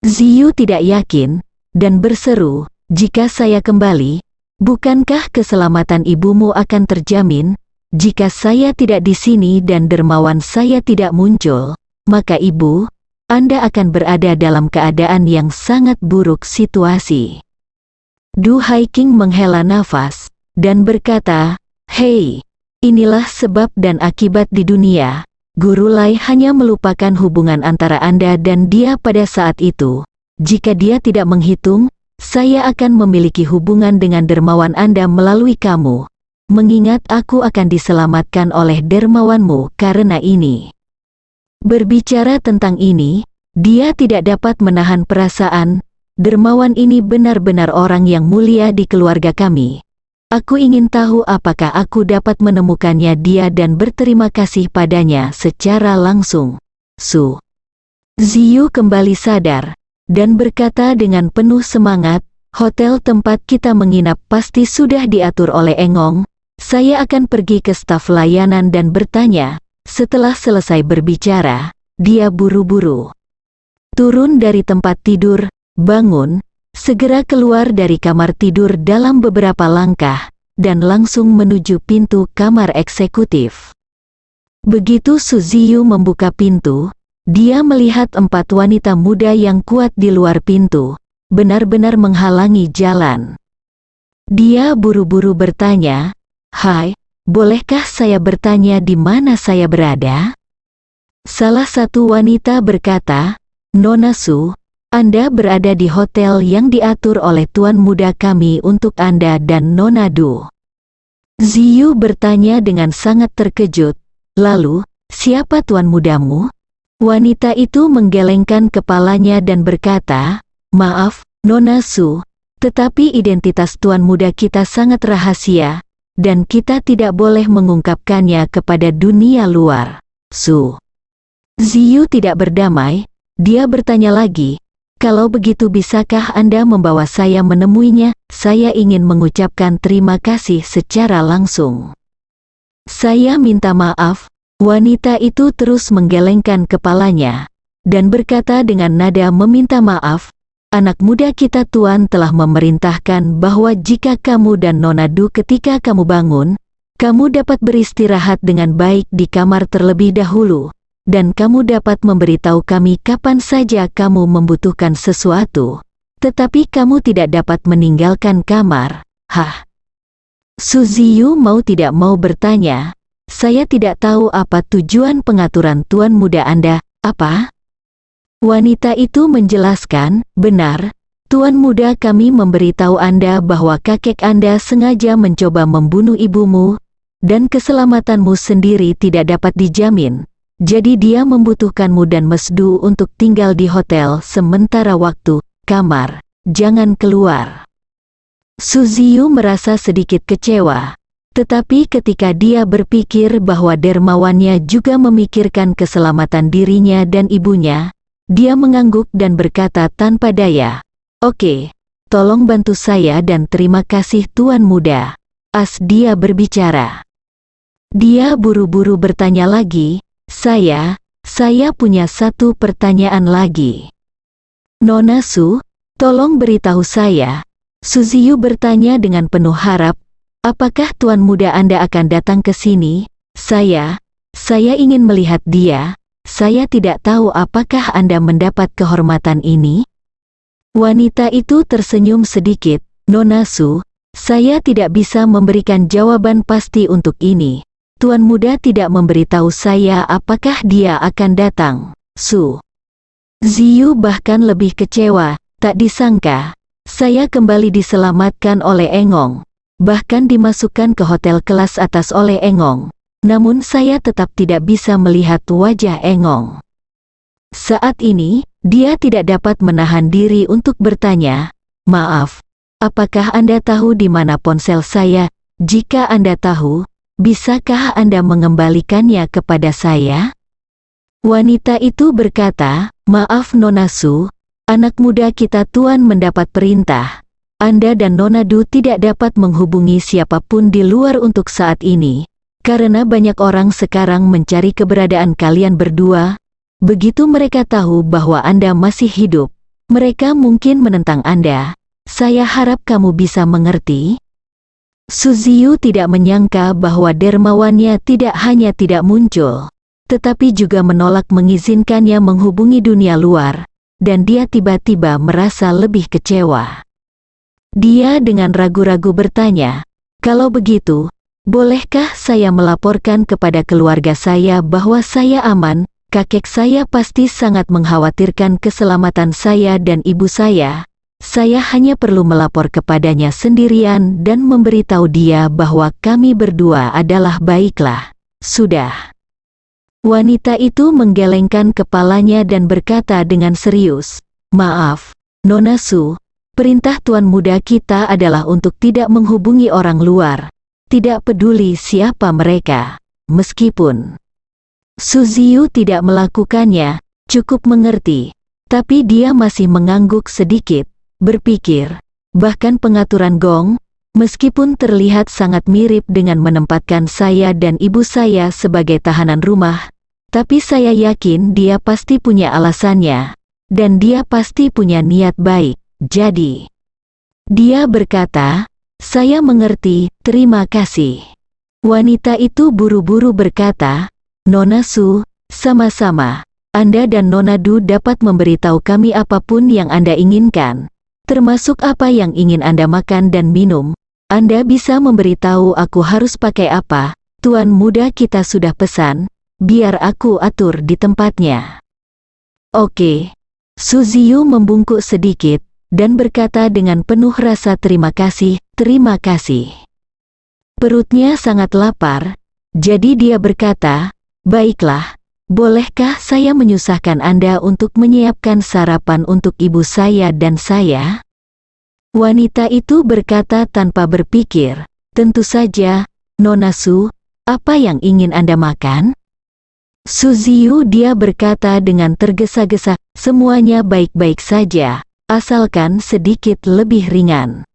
[SPEAKER 2] Ziyu tidak yakin, dan berseru, "Jika saya kembali, bukankah keselamatan ibumu akan terjamin? Jika saya tidak di sini dan dermawan saya tidak muncul, maka ibu, Anda akan berada dalam keadaan yang sangat buruk situasi." Du Haiking menghela nafas, dan berkata, "Hei, inilah sebab dan akibat di dunia. Guru Lai hanya melupakan hubungan antara Anda dan dia pada saat itu. Jika dia tidak menghitung, saya akan memiliki hubungan dengan dermawan Anda melalui kamu. Mengingat aku akan diselamatkan oleh dermawanmu karena ini. Berbicara tentang ini, dia tidak dapat menahan perasaan. Dermawan ini benar-benar orang yang mulia di keluarga kami. Aku ingin tahu apakah aku dapat menemukannya dia dan berterima kasih padanya secara langsung. Su Ziyu kembali sadar, dan berkata dengan penuh semangat, hotel tempat kita menginap pasti sudah diatur oleh Engong. Saya akan pergi ke staf layanan dan bertanya. Setelah selesai berbicara, dia buru-buru turun dari tempat tidur, bangun, segera keluar dari kamar tidur dalam beberapa langkah, dan langsung menuju pintu kamar eksekutif. Begitu Su Ziyu membuka pintu, dia melihat 4 wanita muda yang kuat di luar pintu, benar-benar menghalangi jalan. Dia buru-buru bertanya, "Hai, bolehkah saya bertanya di mana saya berada?" Salah satu wanita berkata, "Nona Su, Anda berada di hotel yang diatur oleh tuan muda kami untuk Anda dan Nona Du." Ziyu bertanya dengan sangat terkejut, "Lalu, siapa tuan mudamu?" Wanita itu menggelengkan kepalanya dan berkata, "Maaf, Nona Su, tetapi identitas tuan muda kita sangat rahasia, dan kita tidak boleh mengungkapkannya kepada dunia luar." Su Ziyu tidak berdamai. Dia bertanya lagi, "Kalau begitu bisakah Anda membawa saya menemuinya? Saya ingin mengucapkan terima kasih secara langsung." "Saya minta maaf." Wanita itu terus menggelengkan kepalanya, dan berkata dengan nada meminta maaf, "Anak muda kita tuan telah memerintahkan bahwa jika kamu dan Nona Du ketika kamu bangun, kamu dapat beristirahat dengan baik di kamar terlebih dahulu. Dan kamu dapat memberitahu kami kapan saja kamu membutuhkan sesuatu. Tetapi kamu tidak dapat meninggalkan kamar." "Hah?" Su Ziyu mau tidak mau bertanya, "Saya tidak tahu apa tujuan pengaturan tuan muda Anda." "Apa?" Wanita itu menjelaskan, "Benar, tuan muda kami memberitahu Anda bahwa kakek Anda sengaja mencoba membunuh ibumu, dan keselamatanmu sendiri tidak dapat dijamin. Jadi dia membutuhkanmu dan Mesdu untuk tinggal di hotel sementara waktu. Kamar, jangan keluar." Su Ziyu merasa sedikit kecewa. Tetapi ketika dia berpikir bahwa dermawannya juga memikirkan keselamatan dirinya dan ibunya, dia mengangguk dan berkata tanpa daya, "Oke, tolong bantu saya dan terima kasih tuan muda." As dia berbicara, dia buru-buru bertanya lagi, Saya punya satu pertanyaan lagi." "Nona Su, tolong beritahu saya." Su Ziyu bertanya dengan penuh harap, "Apakah tuan muda Anda akan datang ke sini?" Saya ingin melihat dia. Saya tidak tahu apakah Anda mendapat kehormatan ini." Wanita itu tersenyum sedikit, "Nona Su, saya tidak bisa memberikan jawaban pasti untuk ini. Tuan muda tidak memberitahu saya apakah dia akan datang." Su Ziyu bahkan lebih kecewa, "Tak disangka, saya kembali diselamatkan oleh Engong. Bahkan dimasukkan ke hotel kelas atas oleh Engong. Namun saya tetap tidak bisa melihat wajah Engong." Saat ini, dia tidak dapat menahan diri untuk bertanya, "Maaf, apakah Anda tahu di mana ponsel saya? Jika Anda tahu, bisakah Anda mengembalikannya kepada saya?" Wanita itu berkata, "Maaf Nona Su, anak muda kita tuan mendapat perintah. Anda dan Nona Du tidak dapat menghubungi siapapun di luar untuk saat ini, karena banyak orang sekarang mencari keberadaan kalian berdua. Begitu mereka tahu bahwa Anda masih hidup, mereka mungkin menentang Anda. Saya harap kamu bisa mengerti." Su Ziyu tidak menyangka bahwa dermawannya tidak hanya tidak muncul, tetapi juga menolak mengizinkannya menghubungi dunia luar, dan dia tiba-tiba merasa lebih kecewa. Dia dengan ragu-ragu bertanya, "Kalau begitu, Bolehkah saya melaporkan kepada keluarga saya bahwa saya aman? Kakek saya pasti sangat mengkhawatirkan keselamatan saya dan ibu saya. Saya hanya perlu melapor kepadanya sendirian dan memberitahu dia bahwa kami berdua adalah baiklah. Sudah. Wanita itu menggelengkan kepalanya dan berkata dengan serius, "Maaf, Nona Su, perintah Tuan Muda kita adalah untuk tidak menghubungi orang luar. Tidak peduli siapa mereka." Meskipun Su Ziyu tidak melakukannya, cukup mengerti, tapi dia masih mengangguk sedikit, berpikir, bahkan pengaturan gong, meskipun terlihat sangat mirip dengan menempatkan saya dan ibu saya sebagai tahanan rumah, tapi saya yakin dia pasti punya alasannya, dan dia pasti punya niat baik. Jadi, dia berkata, "Saya mengerti, terima kasih." Wanita itu buru-buru berkata, "Nona Su, sama-sama. Anda dan Nona Du dapat memberitahu kami apapun yang Anda inginkan, termasuk apa yang ingin Anda makan dan minum. Anda bisa memberitahu aku harus pakai apa. Tuan Muda kita sudah pesan, biar aku atur di tempatnya." "Oke." Su Ziyu membungkuk sedikit, dan berkata dengan penuh rasa terima kasih, "Terima kasih." Perutnya sangat lapar, jadi dia berkata, "Baiklah, bolehkah saya menyusahkan Anda untuk menyiapkan sarapan untuk ibu saya dan saya?" Wanita itu berkata tanpa berpikir, "Tentu saja, Nona Su, apa yang ingin Anda makan?" Su Ziyu dia berkata dengan tergesa-gesa, "Semuanya baik-baik saja, asalkan sedikit lebih ringan."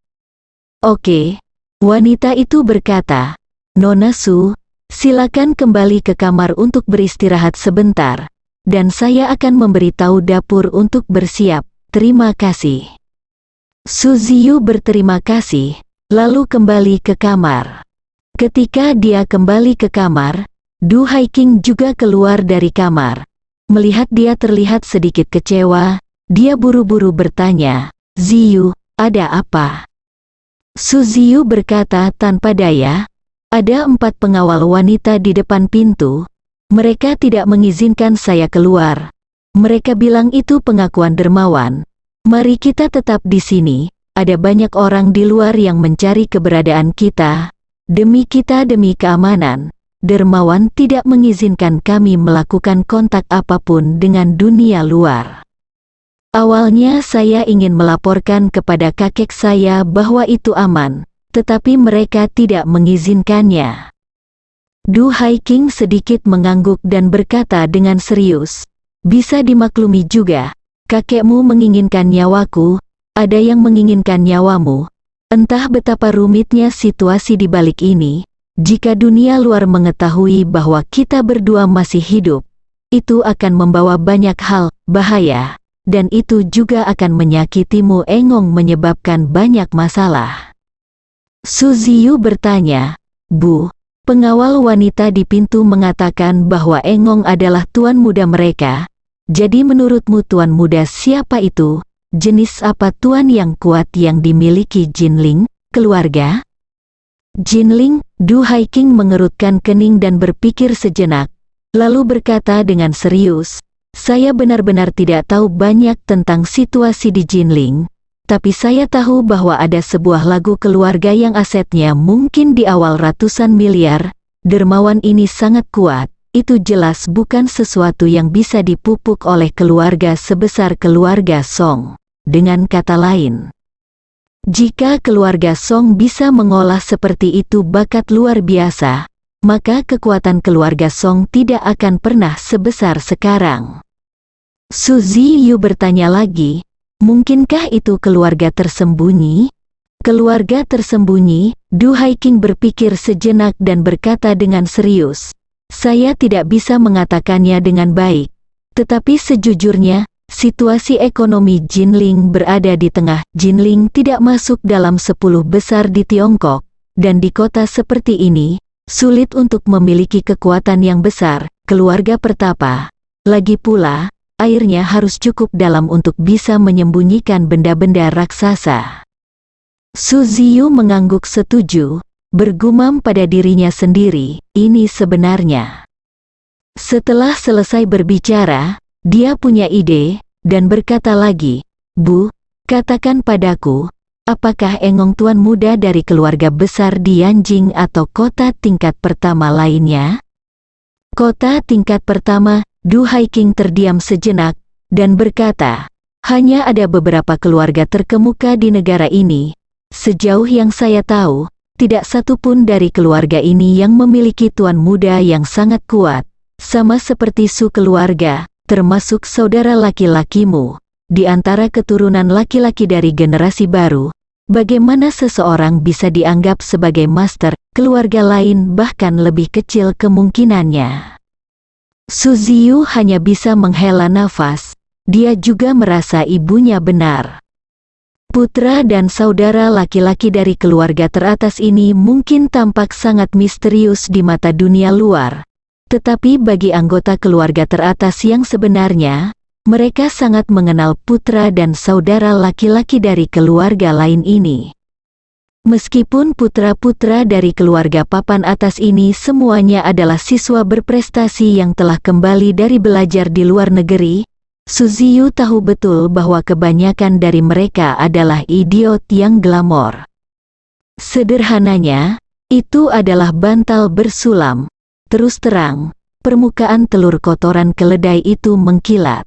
[SPEAKER 2] "Oke." Wanita itu berkata, "Nona Su, silakan kembali ke kamar untuk beristirahat sebentar, dan saya akan memberitahu dapur untuk bersiap. Terima kasih." Su Ziyu berterima kasih, lalu kembali ke kamar. Ketika dia kembali ke kamar, Du Haiking juga keluar dari kamar. Melihat dia terlihat sedikit kecewa, dia buru-buru bertanya, "Ziyu, ada apa?" Su Ziyu berkata tanpa daya, "Ada 4 pengawal wanita di depan pintu. Mereka tidak mengizinkan saya keluar. Mereka bilang itu pengakuan dermawan. Mari kita tetap di sini, ada banyak orang di luar yang mencari keberadaan kita. Demi kita, demi keamanan, dermawan tidak mengizinkan kami melakukan kontak apapun dengan dunia luar. Awalnya saya ingin melaporkan kepada kakek saya bahwa itu aman, tetapi mereka tidak mengizinkannya." Du Haiking sedikit mengangguk dan berkata dengan serius, "Bisa dimaklumi juga, kakekmu menginginkan nyawaku, ada yang menginginkan nyawamu. Entah betapa rumitnya situasi di balik ini, jika dunia luar mengetahui bahwa kita berdua masih hidup, itu akan membawa banyak hal bahaya. Dan itu juga akan menyakitimu." Engong menyebabkan banyak masalah. Su Ziyu bertanya, "Bu, pengawal wanita di pintu mengatakan bahwa Engong adalah tuan muda mereka. Jadi menurutmu tuan muda siapa itu? Jenis apa tuan yang kuat yang dimiliki Jinling, keluarga?" Jinling, Du Haiking mengerutkan kening dan berpikir sejenak, lalu berkata dengan serius, "Saya benar-benar tidak tahu banyak tentang situasi di Jinling, tapi saya tahu bahwa ada sebuah lagu keluarga yang asetnya mungkin di awal ratusan miliar. Dermawan ini sangat kuat, itu jelas bukan sesuatu yang bisa dipupuk oleh keluarga sebesar keluarga Song. Dengan kata lain, jika keluarga Song bisa mengolah seperti itu bakat luar biasa, maka kekuatan keluarga Song tidak akan pernah sebesar sekarang." Su Ziyu bertanya lagi, "Mungkinkah itu keluarga tersembunyi?" "Keluarga tersembunyi?" Du Haiking berpikir sejenak dan berkata dengan serius, "Saya tidak bisa mengatakannya dengan baik. Tetapi sejujurnya, situasi ekonomi Jinling berada di tengah. Jinling tidak masuk dalam 10 besar di Tiongkok, dan di kota seperti ini, sulit untuk memiliki kekuatan yang besar, keluarga pertapa. Lagi pula, airnya harus cukup dalam untuk bisa menyembunyikan benda-benda raksasa." Su Ziyu mengangguk setuju, bergumam pada dirinya sendiri, ini sebenarnya. Setelah selesai berbicara, dia punya ide, dan berkata lagi, Bu, katakan padaku, apakah Engong tuan muda dari keluarga besar di Yanjing atau kota tingkat pertama lainnya? Kota tingkat pertama, Du Haiking terdiam sejenak, dan berkata, hanya ada beberapa keluarga terkemuka di negara ini. Sejauh yang saya tahu, tidak satu pun dari keluarga ini yang memiliki tuan muda yang sangat kuat, sama seperti Su keluarga, termasuk saudara laki-lakimu. Di antara keturunan laki-laki dari generasi baru, bagaimana seseorang bisa dianggap sebagai master, keluarga lain bahkan lebih kecil kemungkinannya. Su Ziyu hanya bisa menghela nafas, dia juga merasa ibunya benar. Putra dan saudara laki-laki dari keluarga teratas ini mungkin tampak sangat misterius di mata dunia luar, tetapi bagi anggota keluarga teratas yang sebenarnya, mereka sangat mengenal putra dan saudara laki-laki dari keluarga lain ini. Meskipun putra-putra dari keluarga papan atas ini semuanya adalah siswa berprestasi yang telah kembali dari belajar di luar negeri, Su Ziyu tahu betul bahwa kebanyakan dari mereka adalah idiot yang glamor. Sederhananya, itu adalah bantal bersulam. Terus terang, permukaan telur kotoran keledai itu mengkilat.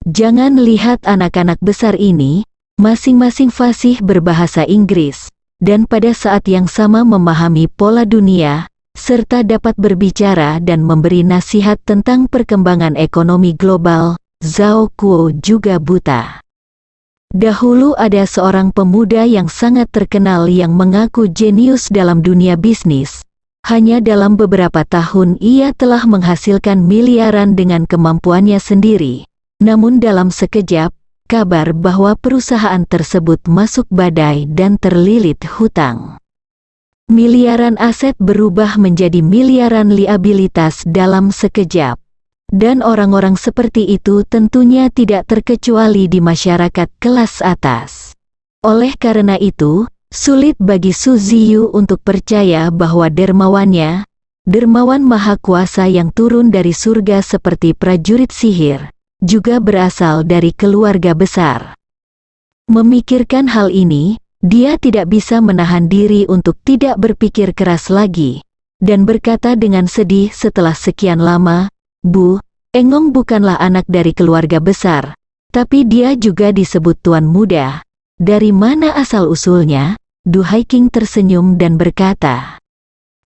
[SPEAKER 2] Jangan lihat anak-anak besar ini, masing-masing fasih berbahasa Inggris, dan pada saat yang sama memahami pola dunia, serta dapat berbicara dan memberi nasihat tentang perkembangan ekonomi global. Zhao Kuo juga buta. Dahulu ada seorang pemuda yang sangat terkenal yang mengaku jenius dalam dunia bisnis. Hanya dalam beberapa tahun ia telah menghasilkan miliaran dengan kemampuannya sendiri. Namun dalam sekejap, kabar bahwa perusahaan tersebut masuk badai dan terlilit hutang. Miliaran aset berubah menjadi miliaran liabilitas dalam sekejap. Dan orang-orang seperti itu tentunya tidak terkecuali di masyarakat kelas atas. Oleh karena itu, sulit bagi Su Ziyu untuk percaya bahwa dermawannya, dermawan maha kuasa yang turun dari surga seperti prajurit sihir, juga berasal dari keluarga besar. Memikirkan hal ini, dia tidak bisa menahan diri untuk tidak berpikir keras lagi, dan berkata dengan sedih setelah sekian lama, Bu, Engong bukanlah anak dari keluarga besar, tapi dia juga disebut tuan muda. Dari mana asal-usulnya? Du Haiking tersenyum dan berkata,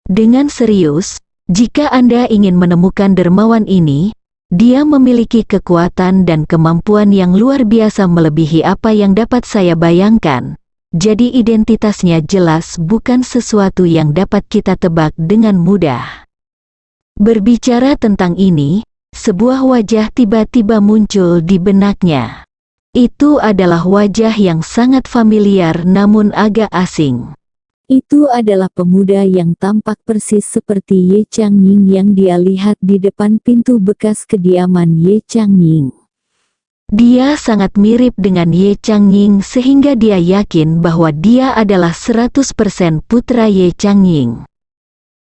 [SPEAKER 2] dengan serius, jika Anda ingin menemukan dermawan ini, dia memiliki kekuatan dan kemampuan yang luar biasa melebihi apa yang dapat saya bayangkan. Jadi identitasnya jelas bukan sesuatu yang dapat kita tebak dengan mudah. Berbicara tentang ini, sebuah wajah tiba-tiba muncul di benaknya. Itu adalah wajah yang sangat familiar namun agak asing.
[SPEAKER 3] Itu adalah pemuda yang tampak persis seperti Ye Changying yang dia lihat di depan pintu bekas kediaman Ye Changying.
[SPEAKER 2] Dia sangat mirip dengan Ye Changying sehingga dia yakin bahwa dia adalah 100% putra Ye Changying.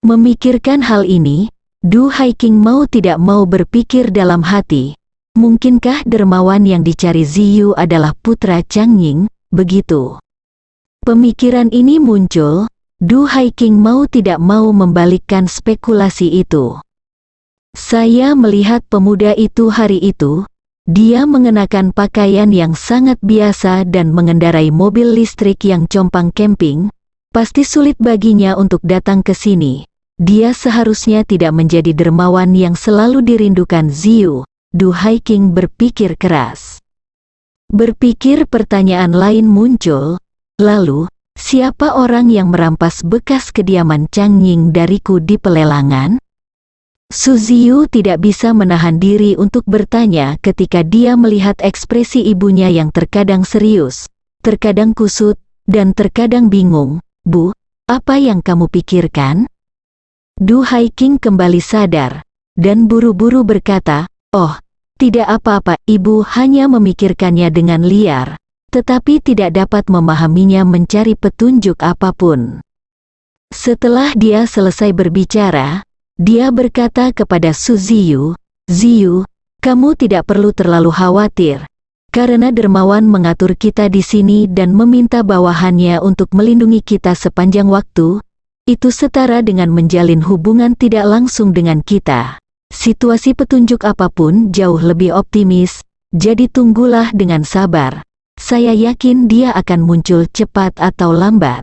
[SPEAKER 2] Memikirkan hal ini, Du Haiking mau tidak mau berpikir dalam hati, mungkinkah dermawan yang dicari Ziyu adalah putra Changying, begitu? Pemikiran ini muncul, Du Haiking mau tidak mau membalikkan spekulasi itu. Saya melihat pemuda itu hari itu, dia mengenakan pakaian yang sangat biasa dan mengendarai mobil listrik yang compang camping, pasti sulit baginya untuk datang ke sini. Dia seharusnya tidak menjadi dermawan yang selalu dirindukan Ziyu. Du Haiking berpikir keras. Berpikir pertanyaan lain muncul, lalu, siapa orang yang merampas bekas kediaman Changying dariku di pelelangan? Su Ziyu tidak bisa menahan diri untuk bertanya ketika dia melihat ekspresi ibunya yang terkadang serius, terkadang kusut, dan terkadang bingung. Bu, apa yang kamu pikirkan? Du Haiking kembali sadar, dan buru-buru berkata, oh, tidak apa-apa, ibu hanya memikirkannya dengan liar, tetapi tidak dapat memahaminya mencari petunjuk apapun. Setelah dia selesai berbicara, dia berkata kepada Su Ziyu, "Ziyu, kamu tidak perlu terlalu khawatir, karena dermawan mengatur kita di sini dan meminta bawahannya untuk melindungi kita sepanjang waktu. Itu setara dengan menjalin hubungan tidak langsung dengan kita. Situasi petunjuk apapun jauh lebih optimis, jadi tunggulah dengan sabar. Saya yakin dia akan muncul cepat atau lambat."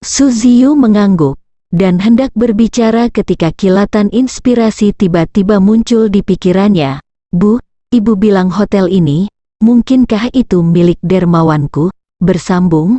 [SPEAKER 2] Su Ziyu mengangguk, dan hendak berbicara ketika kilatan inspirasi tiba-tiba muncul di pikirannya. "Bu, ibu bilang hotel ini, mungkinkah itu milik dermawanku?" Bersambung,